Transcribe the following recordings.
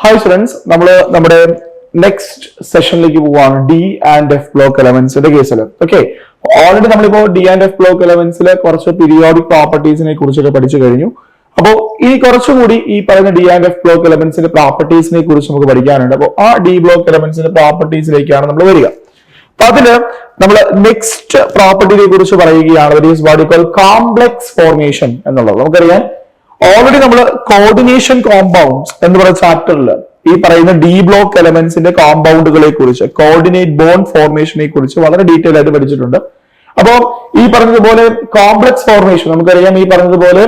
Hi friends, നമ്മുടെ next സെഷനിലേക്ക് പോവാണ് ഡി ആൻഡ് എഫ് ബ്ലോക്ക് എലമെന്റ്സിന്റെ കേസിൽ. ഓക്കെ, ഓൾറെഡി നമ്മളിപ്പോ ഡി ആൻഡ് എഫ് ബ്ലോക്ക് എലമെന്റ്സിലെ കുറച്ച് പീരിയോഡിക് പ്രോപ്പർട്ടീസിനെ കുറിച്ചൊക്കെ പഠിച്ചു കഴിഞ്ഞു. അപ്പോൾ ഈ കുറച്ചുകൂടി ഈ പറയുന്ന ഡി ആൻഡ് എഫ് ബ്ലോക്ക് എലമെന്റ്സിന്റെ പ്രോപ്പർട്ടീസിനെ കുറിച്ച് നമുക്ക് പഠിക്കാനുണ്ട്. അപ്പോൾ ആ ഡി ബ്ലോക്ക് എലമെന്റ്സിന്റെ പ്രോപ്പർട്ടീസിലേക്കാണ് നമ്മൾ വരിക. അപ്പൊ അതില് നമ്മൾ നെക്സ്റ്റ് പ്രോപ്പർട്ടിയെ കുറിച്ച് പറയുകയാണ്, that is what you call complex formation എന്നുള്ളത്. നമുക്കറിയാം ഓൾറെഡി നമ്മൾ കോർഡിനേഷൻ കോമ്പൗണ്ട്സ് എന്ന് പറയുന്ന ചാപ്റ്ററിൽ ഈ പറയുന്ന ഡി ബ്ലോക്ക് എലമെന്റ്സിന്റെ കോമ്പൗണ്ടുകളെ കുറിച്ച്, കോർഡിനേറ്റ് ബോണ്ട് ഫോർമേഷനെ കുറിച്ച് വളരെ ഡീറ്റെയിൽ ആയിട്ട് പഠിച്ചിട്ടുണ്ട്. അപ്പോ ഈ പറഞ്ഞതുപോലെ കോംപ്ലക്സ് ഫോർമേഷൻ നമുക്കറിയാം, ഈ പറഞ്ഞതുപോലെ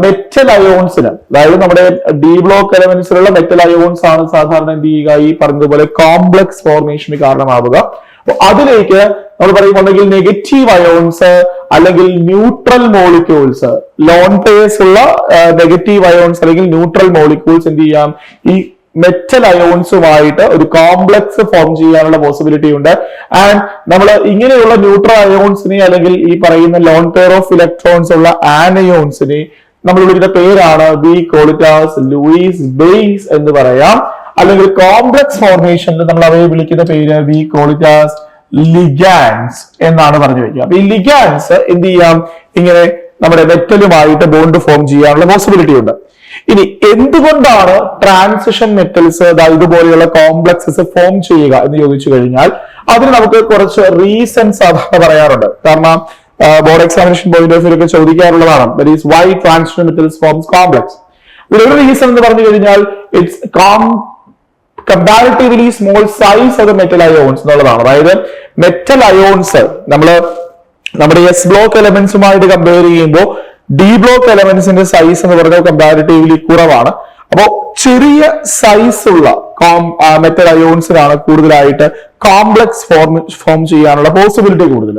മെറ്റൽ അയോൺസിന്, അതായത് നമ്മുടെ ഡി ബ്ലോക്ക് എലമെന്റ്സിലുള്ള മെറ്റൽ അയോൺസ് ആണ് സാധാരണ എന്ത് ചെയ്യുക, ഈ പറഞ്ഞതുപോലെ കോംപ്ലക്സ് ഫോർമേഷന് കാരണമാവുക. അപ്പൊ അതിലേക്ക് നമ്മൾ പറയുന്നുണ്ടെങ്കിൽ നെഗറ്റീവ് അയോൺസ് അല്ലെങ്കിൽ ന്യൂട്രൽ മോളിക്യൂൾസ്, ലോൺ പെയർസ് ഉള്ള നെഗറ്റീവ് അയോൺസ് അല്ലെങ്കിൽ ന്യൂട്രൽ മോളിക്യൂൾസ് എന്ത് ചെയ്യാം, ഈ മെറ്റൽ അയോൺസുമായിട്ട് ഒരു കോംപ്ലക്സ് ഫോം ചെയ്യാനുള്ള പോസിബിലിറ്റി ഉണ്ട്. ആൻഡ് നമ്മൾ ഇങ്ങനെയുള്ള ന്യൂട്രൽ അയോൺസിനെ അല്ലെങ്കിൽ ഈ പറയുന്ന ലോൺ പെയർ ഓഫ് ഇലക്ട്രോൺസ് ഉള്ള ആനയോൺസിനെ നമ്മൾ വിളിക്കുന്ന പേരാണ് V call it as Luis base എന്ന് പറയാം. അല്ലെങ്കിൽ കോംപ്ലക്സ് ഫോർമേഷനിൽ നമ്മൾ അവയെ വിളിക്കുന്ന പേര് വി കോൾ ഇറ്റ് ആസ് ലിഗാൻഡ്സ് എന്നാണ് പറഞ്ഞു വെക്കുക. അപ്പൊ ഈ ലിഗാൻഡ്സ് എന്ത് ചെയ്യാം, ഇങ്ങനെ നമ്മുടെ മെറ്റലുമായിട്ട് ബോണ്ട് ഫോം ചെയ്യാനുള്ള പോസിബിലിറ്റി ഉണ്ട്. ഇനി എന്തുകൊണ്ടാണ് ട്രാൻസിഷൻ മെറ്റൽസ് ഇതുപോലെയുള്ള കോംപ്ലക്സസ് ഫോം ചെയ്യുക എന്ന് ചോദിച്ചു കഴിഞ്ഞാൽ അതിന് നമുക്ക് കുറച്ച് റീസൺസ് സാധാരണ പറയാറുണ്ട്. കാരണം board examination point of view ഒക്കെ ചോദിക്കാറുള്ളതാണ്, that is why transition metals forms complex. ഒരു റീസൺ എന്ന് പറഞ്ഞു കഴിഞ്ഞാൽ it's comparatively small size of metal ions എന്നുള്ളതാണ്. അതായത് മെറ്റൽ അയോൺസ് നമ്മുടെ എസ് ബ്ലോക്ക് എലമെന്റ്സുമായിട്ട് കമ്പയർ ചെയ്യുമ്പോൾ ഡി ബ്ലോക്ക് എലമെന്റ്സിന്റെ സൈസ് എന്ന് പറഞ്ഞാൽ കമ്പാരിറ്റീവ്ലി കുറവാണ്. അപ്പോൾ ചെറിയ സൈസ് ഉള്ള മെറ്റൽ അയോൺസിനാണ് കൂടുതലായിട്ട് കോംപ്ലക്സ് ഫോം ചെയ്യാനുള്ള പോസിബിലിറ്റി കൂടുതൽ.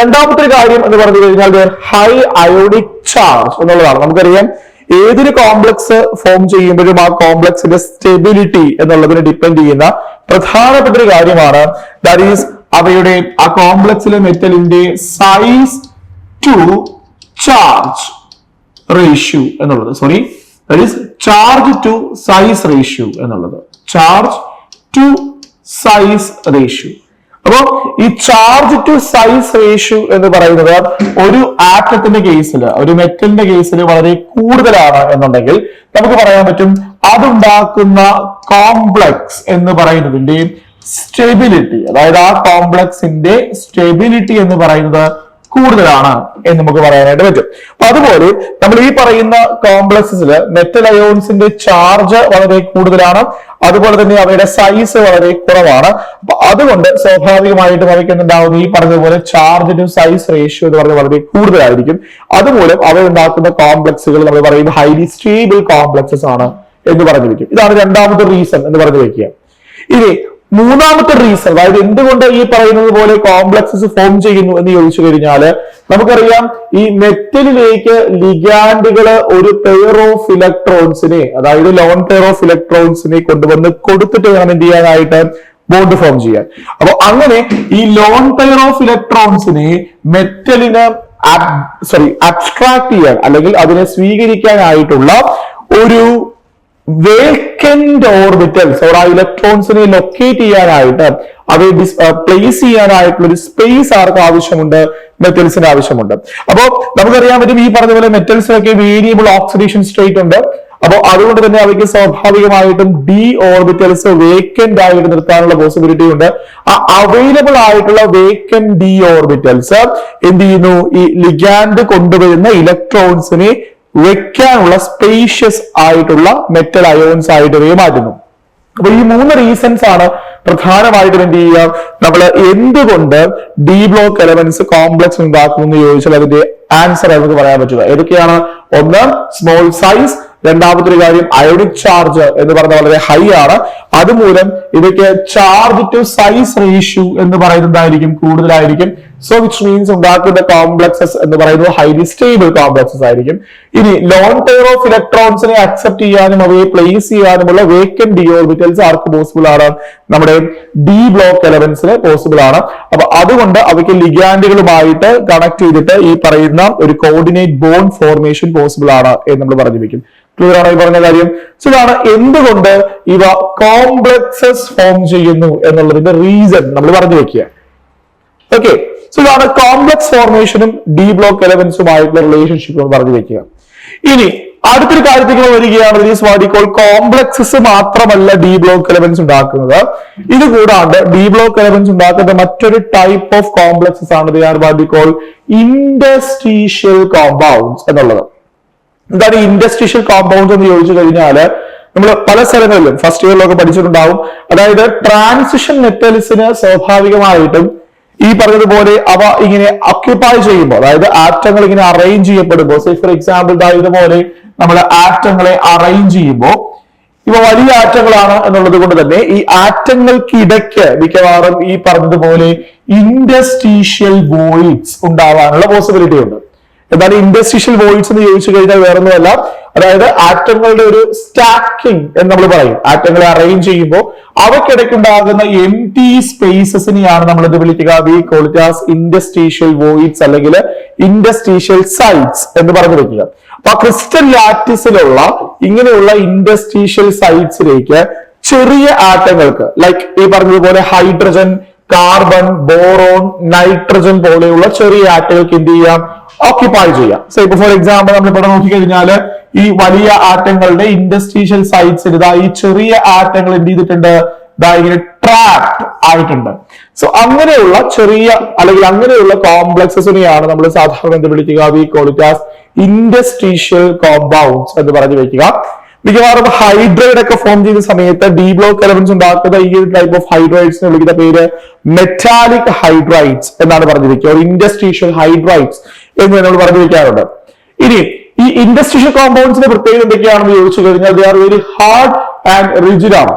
രണ്ടാമത്തെ കാര്യം എന്ന് പറഞ്ഞു കഴിഞ്ഞാൽ ഹൈ അയോണിക് ചാർജ് എന്നുള്ളതാണ്. നമുക്കറിയാം ഏതൊരു കോംപ്ലക്സ് ഫോം ചെയ്യുമ്പോഴും ആ കോംപ്ലക്സിന്റെ സ്റ്റെബിലിറ്റി എന്നുള്ളതിനെ ഡിപ്പെൻഡ് ചെയ്യുന്ന പ്രധാനപ്പെട്ട ഒരു കാര്യമാണ്, ദാറ്റ് ഈസ് അവയുടെ ആ കോംപ്ലക്സിലെ മെറ്റലിന്റെ സൈസ് ടു ചാർജ് റേഷ്യോ എന്നുള്ളത്. Sorry, that is charge to size ratio എന്നുള്ളത്. Charge to size ratio. അപ്പോ ഈ ചാർജ് ടു സൈസ് റേഷ്യോ എന്ന് പറയുന്നത് ഒരു ആറ്റത്തിന്റെ കേസിൽ, ഒരു മെറ്റലിന്റെ കേസിൽ വളരെ കൂടുതലാണ് എന്നുണ്ടെങ്കിൽ നമുക്ക് പറയാൻ പറ്റും അതുണ്ടാക്കുന്ന കോംപ്ലക്സ് എന്ന് പറയുന്നതിന്റെ സ്റ്റെബിലിറ്റി, അതായത് ആ കോംപ്ലക്സിന്റെ സ്റ്റെബിലിറ്റി എന്ന് പറയുന്നത് കൂടുതലാണ് എന്ന് നമുക്ക് പറയാനായിട്ട് പറ്റും. അപ്പൊ അതുപോലെ നമ്മൾ ഈ പറയുന്ന കോംപ്ലക്സസില് മെറ്റൽ അയോൺസിന്റെ ചാർജ് വളരെ കൂടുതലാണ്, അതുപോലെ തന്നെ അവയുടെ സൈസ് വളരെ കുറവാണ്. അപ്പൊ അതുകൊണ്ട് സ്വാഭാവികമായിട്ടും അവയ്ക്ക് എന്തുണ്ടാവുന്നു, ഈ പറഞ്ഞതുപോലെ ചാർജ് ടു സൈസ് റേഷ്യോ എന്ന് പറഞ്ഞാൽ വളരെ കൂടുതലായിരിക്കും. അതുമൂലം അവയുണ്ടാക്കുന്ന കോംപ്ലക്സുകൾ നമ്മൾ പറയുന്നത് ഹൈലി സ്റ്റേബിൾ കോംപ്ലക്സസ് ആണ് എന്ന് പറഞ്ഞു വെക്കും. ഇതാണ് രണ്ടാമത്തെ റീസൺ എന്ന് പറഞ്ഞു വെക്കുക. ഇനി മൂന്നാമത്തെ റീസൺ, അതായത് എന്തുകൊണ്ട് ഈ പറയുന്നത് പോലെ കോംപ്ലക്സസ് ഫോം ചെയ്യുന്നു എന്ന് ചോദിച്ചു കഴിഞ്ഞാല് നമുക്കറിയാം ഈ മെറ്റലിലേക്ക് ലിഗാൻഡുകൾ ഒരു പെയർ ഓഫ് ഇലക്ട്രോൺസിനെ, അതായത് ലോൺ പെയർ ഓഫ് ഇലക്ട്രോൺസിനെ കൊണ്ടുവന്ന് കൊടുത്തിട്ട് വേണം എന്ത് ചെയ്യാനായിട്ട്, ബോണ്ട് ഫോം ചെയ്യാൻ. അപ്പൊ അങ്ങനെ ഈ ലോൺ പെയർ ഓഫ് ഇലക്ട്രോൺസിനെ മെറ്റലിന് അബ്സ്ട്രാക്ട് ചെയ്യാൻ അല്ലെങ്കിൽ അതിനെ സ്വീകരിക്കാനായിട്ടുള്ള ഒരു വേക്കന്റ് ഓർബിറ്റൽസ് ആ ഇലക്ട്രോൺസിനെ ലൊക്കേറ്റ് ചെയ്യാനായിട്ട് അവയെ പ്ലേസ് ചെയ്യാനായിട്ടുള്ള ഒരു സ്പേസ് ആർക്ക് ആവശ്യമുണ്ട്, മെറ്റൽസിന് ആവശ്യമുണ്ട്. അപ്പോ നമുക്കറിയാൻ പറ്റും ഈ പറഞ്ഞ പോലെ മെറ്റൽസിനൊക്കെ വേരിയബിൾ ഓക്സിഡേഷൻ സ്റ്റേറ്റ് ഉണ്ട്. അപ്പോൾ അതുകൊണ്ട് തന്നെ അവയ്ക്ക് സ്വാഭാവികമായിട്ടും ഡി ഓർബിറ്റൽസ് വേക്കന്റ് ആയിട്ട് നിർത്താനുള്ള പോസിബിലിറ്റി ഉണ്ട്. ആ അവൈലബിൾ ആയിട്ടുള്ള വേക്കന്റ് ഡി ഓർബിറ്റൽസ് എന്ത് ചെയ്യുന്നു, ഈ ലിഗാൻഡ് കൊണ്ടുവരുന്ന ഇലക്ട്രോൺസിനെ വെക്കാനുള്ള സ്പേഷ്യസ് ആയിട്ടുള്ള മെറ്റൽ അയോൺസ് ആയിട്ട് ഇവയെ മാറ്റുന്നു. അപ്പൊ ഈ മൂന്ന് റീസൺസ് ആണ് പ്രധാനമായിട്ടും എന്ത് ചെയ്യുക, നമ്മൾ എന്തുകൊണ്ട് ഡി ബ്ലോക്ക് എലമെന്റ്സ് കോംപ്ലക്സ് ഉണ്ടാക്കുന്നു എന്ന് ചോദിച്ചാൽ അതിന്റെ ആൻസർ നമുക്ക് പറയാൻ പറ്റുക. ഏതൊക്കെയാണ്? ഒന്ന്, സ്മോൾ സൈസ്. രണ്ടാമത്തെ ഒരു കാര്യം അയോണിക് ചാർജ് എന്ന് പറഞ്ഞാൽ വളരെ ഹൈ ആണ്. അതുമൂലം ഇവയ്ക്ക് ചാർജ് ടു സൈസ് റേഷ്യോ എന്ന് പറയുന്നതായിരിക്കും കൂടുതലായിരിക്കും. സോ വിച്ച് മീൻസ് ഉണ്ടാക്കുന്ന കോംപ്ലക്സസ് എന്ന് പറയുന്നത് ഹൈലി സ്റ്റേബിൾ കോംപ്ലക്സസ് ആയിരിക്കും. ഇനി ലോൺ പെയർ ഓഫ് ഇലക്ട്രോൺസിനെ അക്സെപ്റ്റ് ചെയ്യാനും അവയെ പ്ലേസ് ചെയ്യാനുമുള്ള വേക്കന്റ് ഡി ഓർബിറ്റൽസ് ആർക്ക് പോസിബിൾ ആണ്, നമ്മുടെ ഡി ബ്ലോക്ക് എലമെന്റ്സിന് പോസിബിൾ ആണ്. അപ്പൊ അതുകൊണ്ട് അവയ്ക്ക് ലിഗാൻഡുകളുമായിട്ട് കണക്ട് ചെയ്തിട്ട് ഈ പറയുന്ന ഒരു കോർഡിനേറ്റ് ബോണ്ട് ഫോർമേഷൻ പോസിബിൾ ആണ് എന്ന് നമ്മൾ പറഞ്ഞു വെക്കും. ക്ലിയർ ആണോ ഈ പറഞ്ഞ കാര്യം? സോ ഇതാണ് എന്തുകൊണ്ട് ഇവ കോംപ്ലക്സസ് ഫോം ചെയ്യുന്നു എന്നുള്ളതിന്റെ റീസൺ നമ്മൾ പറഞ്ഞു വെക്കുക. ഓക്കെ, സോ ഇതാണ് കോംപ്ലക്സ് ഫോർമേഷനും ഡി ബ്ലോക്ക് എലമെന്റ്സുമായിട്ടുള്ള റിലേഷൻഷിപ്പ് പറഞ്ഞു വെക്കുക. ഇനി അടുത്തൊരു കാര്യത്തേക്ക് വരികയാണ്, കോംപ്ലക്സസ് മാത്രമല്ല ഡി ബ്ലോക്ക് എലമെന്റ്സ് ഉണ്ടാക്കുന്നത്. ഇത് കൂടാണ്ട് ഡി ബ്ലോക്ക് എലമെന്റ്സ് ഉണ്ടാക്കുന്ന മറ്റൊരു ടൈപ്പ് ഓഫ് കോംപ്ലക്സസ് ആണ് ഇന്റർസ്റ്റീഷ്യൽ കോമ്പൗണ്ട്സ് എന്നുള്ളത്. എന്താണ് ഇന്റർസ്റ്റീഷ്യൽ കോമ്പൗണ്ട്സ് എന്ന് ചോദിച്ചു കഴിഞ്ഞാൽ നമ്മൾ പല സ്ഥലങ്ങളിലും ഫസ്റ്റ് ഇയറിലൊക്കെ പഠിച്ചിട്ടുണ്ടാവും. അതായത് ട്രാൻസിഷൻ മെറ്റൽസിന് സ്വാഭാവികമായിട്ടും ഈ പറഞ്ഞതുപോലെ അവ ഇങ്ങനെ ഒക്യുപ്പൈ ചെയ്യുമ്പോൾ, അതായത് ആറ്റങ്ങൾ ഇങ്ങനെ അറേഞ്ച് ചെയ്യപ്പെടുമ്പോൾ, ഫോർ എക്സാമ്പിൾ ഇതുപോലെ നമ്മൾ ആറ്റങ്ങളെ അറേഞ്ച് ചെയ്യുമ്പോൾ ഇവ വലിയ ആറ്റങ്ങളാണ് എന്നുള്ളത് കൊണ്ട് തന്നെ ഈ ആറ്റങ്ങൾക്കിടയ്ക്ക് മിക്കവാറും ഈ പറഞ്ഞതുപോലെ ഇന്റർസ്റ്റീഷ്യൽ വോയിഡ്സ് ഉണ്ടാവാനുള്ള പോസിബിലിറ്റി ഉണ്ട്. എന്താണ് ഇന്റർസ്റ്റീഷ്യൽ വോയിഡ്സ് എന്ന് ചോദിച്ചു കഴിഞ്ഞാൽ വേറൊന്നുമല്ല, അതായത് ആറ്റങ്ങളുടെ ഒരു സ്റ്റാക്കിംഗ് എന്ന് നമ്മൾ പറയും. ആറ്റങ്ങളെ അറേഞ്ച് ചെയ്യുമ്പോൾ അവയ്ക്കിടയ്ക്കുണ്ടാകുന്ന എംപ്റ്റി സ്പേസസിനെയാണ് നമ്മൾ ഇത് വിളിക്കുക, we call it as interstitial voids അല്ലെങ്കിൽ ഇന്റർസ്റ്റീഷ്യൽ സൈറ്റ്സ് എന്ന് പറഞ്ഞു വെക്കുക. അപ്പൊ ക്രിസ്റ്റൽ ലാറ്റിസിലുള്ള ഇങ്ങനെയുള്ള ഇന്റർസ്റ്റീഷ്യൽ സൈറ്റ്സിലേക്ക് ചെറിയ ആറ്റങ്ങൾക്ക് ലൈക്ക് ഈ പറഞ്ഞതുപോലെ ഹൈഡ്രജൻ, കാർബൺ, ബോറോൺ, നൈട്രജൻ പോലെയുള്ള ചെറിയ ആറ്റങ്ങൾക്ക് എന്ത് ചെയ്യാം, ഓക്യുപ്പൈ ചെയ്യാം. സോ ഇപ്പൊ ഫോർ എക്സാമ്പിൾ നമ്മളിവിടെ നോക്കിക്കഴിഞ്ഞാൽ ഈ വലിയ ആറ്റങ്ങളുടെ ഇന്റർസ്റ്റീഷ്യൽ സൈറ്റ്സിൽ ഇതാ ഈ ചെറിയ ആറ്റങ്ങൾ എന്ത് ചെയ്തിട്ടുണ്ട്, ഇങ്ങനെ ട്രാപ്ഡ് ആയിട്ടുണ്ട്. സോ അങ്ങനെയുള്ള ചെറിയ അല്ലെങ്കിൽ അങ്ങനെയുള്ള കോംപ്ലക്സസിനെയാണ് നമ്മൾ സാധാരണ എന്ത് വിളിക്കുക, we call it as interstitial compounds എന്ന് പറഞ്ഞു വെക്കുക. മിക്കവാറും ഹൈഡ്രൈഡ് ഒക്കെ ഫോം ചെയ്യുന്ന സമയത്ത് ഡി ബ്ലോക്ക് എലമെന്റ്സ് ഉണ്ടാക്കുന്ന ഈ ഒരു ടൈപ്പ് ഓഫ് ഹൈഡ്രൈഡ്സിനെ വിളിക്കുന്ന പേര് മെറ്റാലിക് ഹൈഡ്രൈഡ്സ് എന്നാണ് പറഞ്ഞു വെക്കുക, ഒരു ഇന്റർസ്റ്റീഷ്യൽ ഹൈഡ്രൈഡ്സ് എന്ന് നമ്മൾ പറഞ്ഞു വെക്കാറുണ്ട്. ഇനി ഈ ഇന്റർസ്റ്റീഷ്യൽ കോമ്പൗണ്ട്സിന്റെ പ്രത്യേകത എന്തൊക്കെയാണെന്ന് ചോദിച്ചു കഴിഞ്ഞാൽ they are very hard and rigid ആണ്.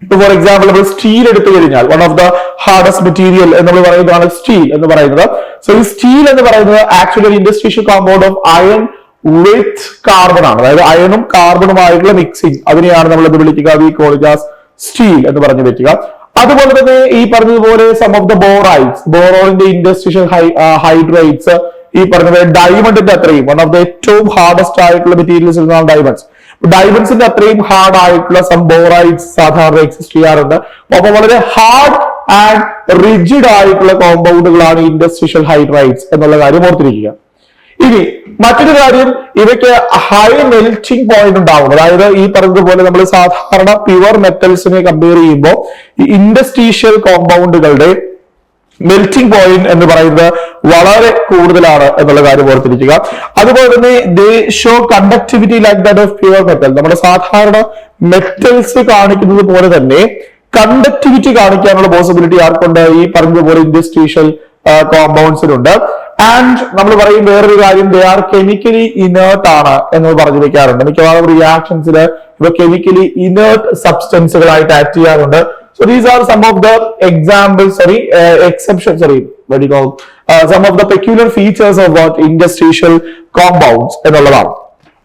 ഇപ്പൊ ഫോർ എക്സാമ്പിൾ നമ്മൾ സ്റ്റീൽ എടുത്തു കഴിഞ്ഞാൽ one of the hardest material എന്ന് നമ്മൾ പറയുന്നതാണ് സ്റ്റീൽ എന്ന് പറയുന്നത്. സോ ഈ സ്റ്റീൽ എന്ന് പറയുന്നത് ആക്ച്വലി ഒരു interstitial compound of iron with carbon ആണ്. അതായത് അയണും കാർബണുമായിട്ടുള്ള മിക്സിംഗ്, അതിനെയാണ് നമ്മൾ ഇത് വിളിക്കുക, we call it as steel എന്ന് പറഞ്ഞു വെക്കുക. അതുപോലെ തന്നെ ഈ പറഞ്ഞതുപോലെ സം ഓഫ് ദ ബോറൈറ്റ്സ്, ബോറോണിന്റെ ഇന്റർസ്റ്റീഷ്യൽ ഹൈഡ്രൈറ്റ്സ്, ഈ പറഞ്ഞ ഡയമണ്ടിന്റെ അത്രയും വൺ ഓഫ് ദ ഏറ്റവും ഹാർഡസ്റ്റ് ആയിട്ടുള്ള മെറ്റീരിയൽസ് ഡയമണ്ട്സ്. ഡയമണ്ട്സിന്റെ അത്രയും ഹാർഡ് ആയിട്ടുള്ള സം ബോറൈറ്റ്സ് സാധാരണ എക്സിസ്റ്റ് ചെയ്യാറുണ്ട്. അപ്പൊ വളരെ ഹാർഡ് ആൻഡ് റിജിഡ് ആയിട്ടുള്ള കോമ്പൗണ്ടുകളാണ് ഇന്റർസ്റ്റീഷ്യൽ ഹൈഡ്രൈറ്റ്സ് എന്നുള്ള കാര്യം ഓർത്തിരിക്കുക. ഇനി മറ്റൊരു കാര്യം, ഇവയ്ക്ക് ഹൈ മെൽറ്റിംഗ് പോയിന്റ് ഉണ്ടാവും. അതായത് ഈ പറഞ്ഞതുപോലെ നമ്മൾ സാധാരണ പ്യുവർ മെറ്റൽസിനെ കമ്പയർ ചെയ്യുമ്പോൾ ഈ ഇന്റർസ്റ്റീഷ്യൽ കോമ്പൗണ്ടുകളുടെ മെൽറ്റിംഗ് പോയിന്റ് എന്ന് പറയുന്നത് വളരെ കൂടുതലാണ് എന്നുള്ള കാര്യം ഓർത്തിരിക്കുക. അതുപോലെ തന്നെ ദേ show conductivity like that of pure metal. നമ്മുടെ സാധാരണ മെറ്റൽസ് കാണിക്കുന്നത് പോലെ തന്നെ കണ്ടക്ടിവിറ്റി കാണിക്കാനുള്ള പോസിബിലിറ്റി ആർക്കുണ്ട്, ഈ പറഞ്ഞതുപോലെ ഇന്റർസ്റ്റീഷ്യൽ കോമ്പൗണ്ട്സിനുണ്ട്. ആൻഡ് നമ്മൾ പറയും വേറൊരു കാര്യം, ദേ ആർ കെമിക്കലി ഇനേർട്ട് ആണ് എന്ന് പറഞ്ഞു വെക്കാറുണ്ട്. മിക്കവാറും റിയാക്ഷൻസിൽ ഇവ കെമിക്കലി ഇനേർട്ട് സബ്സ്റ്റൻസുകളായിട്ട് ആക്ട് ചെയ്യാറുണ്ട്. So these are some of the examples, some of the peculiar features of what interstitial compounds എന്നുള്ളതാണ്.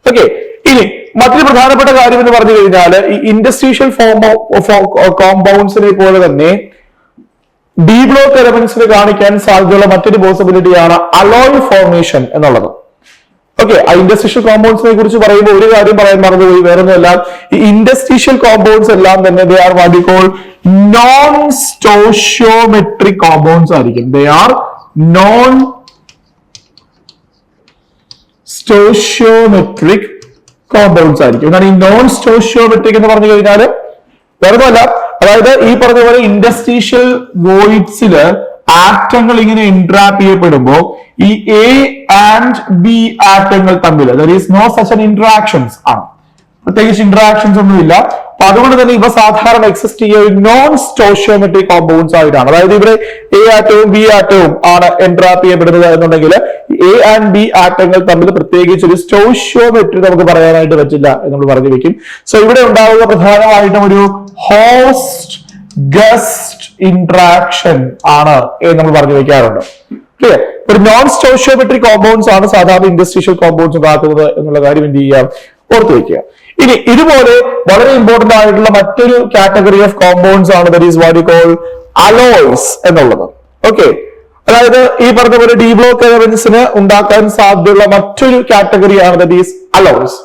ഓക്കെ, ഇനി മറ്റൊരു പ്രധാനപ്പെട്ട കാര്യം എന്ന് പറഞ്ഞു കഴിഞ്ഞാൽ ഈ ഇന്റർസ്റ്റീഷ്യൽ കോമ്പൗണ്ട്സിനെ പോലെ തന്നെ ഡി ബ്ലോക്ക് എലമെന്റ്സിന് കാണിക്കാൻ സാധ്യതയുള്ള മറ്റൊരു പോസിബിലിറ്റിയാണ് അലോയ് ഫോർമേഷൻ എന്നുള്ളത്. ഓക്കെ, ആ ഇന്റർസ്റ്റീഷ്യൽ കോമ്പൗണ്ട്സിനെ കുറിച്ച് പറയുമ്പോൾ ഒരു കാര്യം പറയാൻ മറന്നുപോയി, വേറൊന്നുമല്ല, ഈ ഇന്റർസ്റ്റീഷ്യൽ കോമ്പൗണ്ട്സ് എല്ലാം തന്നെ they are what we call non stoichiometric compounds ആയിരിക്കും. They are non stoichiometric compounds ആയിരിക്കും. എന്നാൽ ഈ നോൺ സ്റ്റോഷിയോമെട്രിക് എന്ന് പറഞ്ഞു കഴിഞ്ഞാൽ വേറൊന്നുമല്ല, അതായത് ഈ പറഞ്ഞ പോലെ ഇന്റർസ്റ്റീഷ്യൽ വോയിഡ്സില് ആറ്റങ്ങൾ ഇങ്ങനെ ഇൻട്രാപ്പ് ചെയ്യപ്പെടുമ്പോൾ ഈ എ ആൻഡ് ബി ആറ്റങ്ങൾ തമ്മിൽ there is no such an interactions ആണ്, പ്രത്യേകിച്ച് ഇന്ററാക്ഷൻസ് ഒന്നുമില്ല. അപ്പൊ അതുകൊണ്ട് തന്നെ ഇവ സാധാരണ എക്സിസ്റ്റ് ചെയ്യുന്ന നോൺ സ്റ്റോഷിയോമെട്രിക് കോമ്പൗണ്ട്സ് ആയിട്ടാണ്. അതായത് ഇവിടെ എ ആറ്റവും ബി ആറ്റവും ആണ് എൻട്രാപ്പ് ചെയ്യപ്പെടുന്നത് എന്നുണ്ടെങ്കിൽ എ ആൻഡ് ബി ആറ്റങ്ങൾ തമ്മിൽ പ്രത്യേകിച്ച് ഒരു സ്റ്റോഷിയോമെട്രി നമുക്ക് പറയാനായിട്ട് പറ്റില്ല എന്ന് നമ്മൾ പറഞ്ഞു വെക്കും. സോ ഇവിടെ ഉണ്ടാവുക പ്രധാനമായിട്ടും ഒരു ഹോസ്റ്റ് ഗസ്റ്റ് ഇന്ററാക്ഷൻ ആണ് എന്ന് നമ്മൾ പറഞ്ഞു വെക്കാറുണ്ട്. ക്ലിയർ? ഒരു നോൺ സ്റ്റോഷിയോമെട്രിക് കോമ്പൗണ്ട്സ് ആണ് സാധാരണ ഇന്റർസ്റ്റീഷ്യൽ കോമ്പൗണ്ട്സ് ഉണ്ടാക്കുന്നത് എന്നുള്ള കാര്യം എന്ത് ചെയ്യാം, ഓർത്തു വെക്കുക. ഇനി ഇതുപോലെ വളരെ ഇമ്പോർട്ടന്റ് ആയിട്ടുള്ള മറ്റൊരു കാറ്റഗറി ഓഫ് കോമ്പൗണ്ട്സ് ആണ് that is what we call alloys എന്നുള്ളത്. ഓക്കെ, അതായത് ഈ പറഞ്ഞ പോലെ ഡി ബ്ലോക്ക് എലമെന്റ്സിന് ഉണ്ടാക്കാൻ സാധ്യതയുള്ള മറ്റൊരു കാറ്റഗറിയാണ് ദാറ്റ് ഈസ് അലോയ്സ്.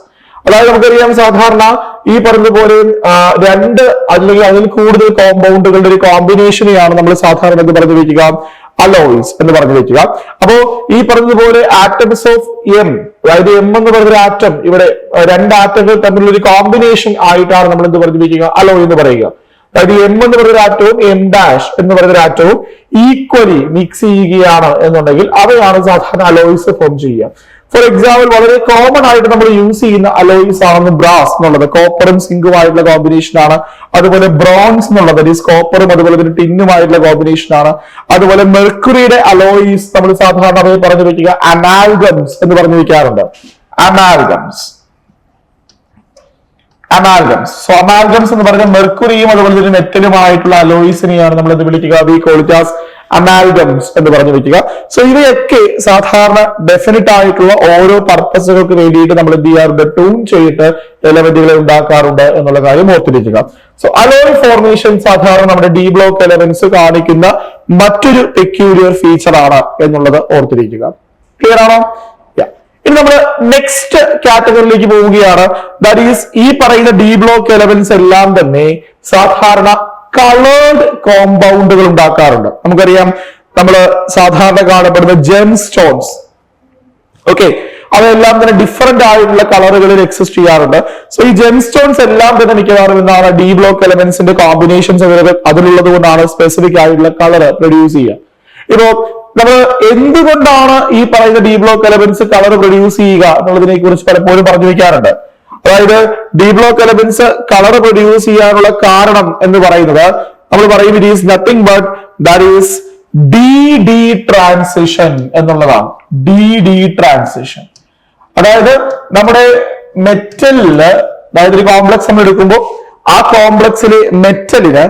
അതായത് നമുക്കറിയാം സാധാരണ ഈ പറഞ്ഞതുപോലെ രണ്ട് അല്ലെങ്കിൽ അതിൽ കൂടുതൽ കോമ്പൗണ്ടുകളുടെ ഒരു കോമ്പിനേഷനെയാണ് നമ്മൾ സാധാരണ എന്ന് പറഞ്ഞു വെക്കുക അലോയ്സ് എന്ന് പറഞ്ഞു വെക്കുക. അപ്പോ ഈ പറഞ്ഞതുപോലെ ആറ്റംസ് ഓഫ് എം, അതായത് എം എന്ന് പറയുന്ന ആറ്റം, ഇവിടെ രണ്ട് ആറ്റങ്ങൾ തമ്മിലുള്ള ഒരു കോമ്പിനേഷൻ ആയിട്ടാണ് നമ്മൾ എന്ത് പറഞ്ഞു വെക്കുക അലോയ് എന്ന് പറയുക. അതായത് എം എന്ന് പറയുന്ന ആറ്റവും എം ഡാഷ് എന്ന് പറയുന്ന ആറ്റവും ഈക്വലി മിക്സ് ചെയ്യുകയാണ് എന്നുണ്ടെങ്കിൽ അവയാണ് സാധാരണ അലോയ്സ് ഫോം ചെയ്യുക. ഫോർ എക്സാമ്പിൾ, വളരെ കോമൺ ആയിട്ട് നമ്മൾ യൂസ് ചെയ്യുന്ന അലോയ്സ് ആണ് ബ്രാസ് എന്നുള്ളത്, കോപ്പറും സിങ്കുമായിട്ടുള്ള കോമ്പിനേഷൻ ആണ്. അതുപോലെ ബ്രോൺസ് എന്നുള്ളത് കോപ്പറും അതുപോലെ തന്നെ ടിന്നുമായിട്ടുള്ള കോമ്പിനേഷൻ ആണ്. അതുപോലെ മെർക്കുറിയുടെ അലോയ്സ് നമ്മൾ സാധാരണ പറഞ്ഞു വെക്കുക അമാൽഗംസ് എന്ന് പറഞ്ഞു വെക്കാറുണ്ട്. അമാൽഗംസ് സോ അമാൽഗംസ് എന്ന് പറഞ്ഞാൽ മെർക്കുറിയും അതുപോലെ തന്നെ മെറ്റലുമായിട്ടുള്ള അലോയ്സിനെയാണ് നമ്മൾ എന്ത് വിളിക്കുക, വി കോൾ ഇറ്റ് ആസ് അമാൽഗംസ് എന്ന് പറഞ്ഞു വെക്കുക. സോ ഇവയൊക്കെ സാധാരണ ഡെഫിനിറ്റ് ആയിട്ടുള്ള ഓരോ പർപ്പസുകൾക്ക് വേണ്ടിയിട്ട് നമ്മൾ എന്ത് ചെയ്യാറുണ്ട്, ട്യൂൺ ചെയ്തിട്ട് എലമെന്റുകളെ ഉണ്ടാക്കാറുണ്ട് എന്നുള്ള കാര്യം ഓർത്തിരിക്കുക. സോ അലോയ് ഫോർമേഷൻ സാധാരണ നമ്മുടെ ഡി ബ്ലോക്ക് എലമെന്റ്സ് കാണിക്കുന്ന മറ്റൊരു പെക്യൂലിയർ ഫീച്ചർ ആണ് എന്നുള്ളത് ഓർത്തിരിക്കുക. ക്ലിയർ ആണോ? ഇനി നമ്മൾ നെക്സ്റ്റ് കാറ്റഗറിയിലേക്ക് പോവുകയാണ്. ദാറ്റ് ഈസ് ഈ പറയുന്ന ഡി ബ്ലോക്ക് എലമെന്റ്സ് എല്ലാം തന്നെ സാധാരണ കളേർഡ് കോമ്പൗണ്ടുകൾ ഉണ്ടാക്കാറുണ്ട്. നമുക്കറിയാം നമ്മൾ സാധാരണ കാണപ്പെടുന്ന ജെം സ്റ്റോൺസ്, ഓക്കെ, അവയെല്ലാം തന്നെ ഡിഫറെന്റ് ആയിട്ടുള്ള കളറുകളിൽ എക്സിസ്റ്റ് ചെയ്യാറുണ്ട്. സോ ഈ ജെം സ്റ്റോൺസ് എല്ലാം തന്നെ മിക്കവാറും എന്താണ് ഡി ബ്ലോക്ക് എലമെന്റ്സിന്റെ കോമ്പിനേഷൻസ് അതിലുള്ളത് കൊണ്ടാണ് സ്പെസിഫിക് ആയിട്ടുള്ള കളർ പ്രൊഡ്യൂസ് ചെയ്യുക. ഇപ്പോ നമ്മൾ എന്തുകൊണ്ടാണ് ഈ പറയുന്ന D block elements colour produce ചെയ്യുക എന്നുള്ളതിനെ കുറിച്ച് പലപ്പോഴും പറഞ്ഞു വെക്കാറുണ്ട്. അതായത് D block elements colour produce ചെയ്യാനുള്ള കാരണം എന്ന് പറയുന്നത് നമ്മൾ പറയും it is nothing but that is D transition എന്നുള്ളതാണ്. ഡി ട്രാൻസിഷൻ, അതായത് നമ്മുടെ മെറ്റലില്, അതായത് ഒരു കോംപ്ലക്സ് നമ്മൾ എടുക്കുമ്പോൾ ആ കോംപ്ലക്സിലെ മെറ്റലിന്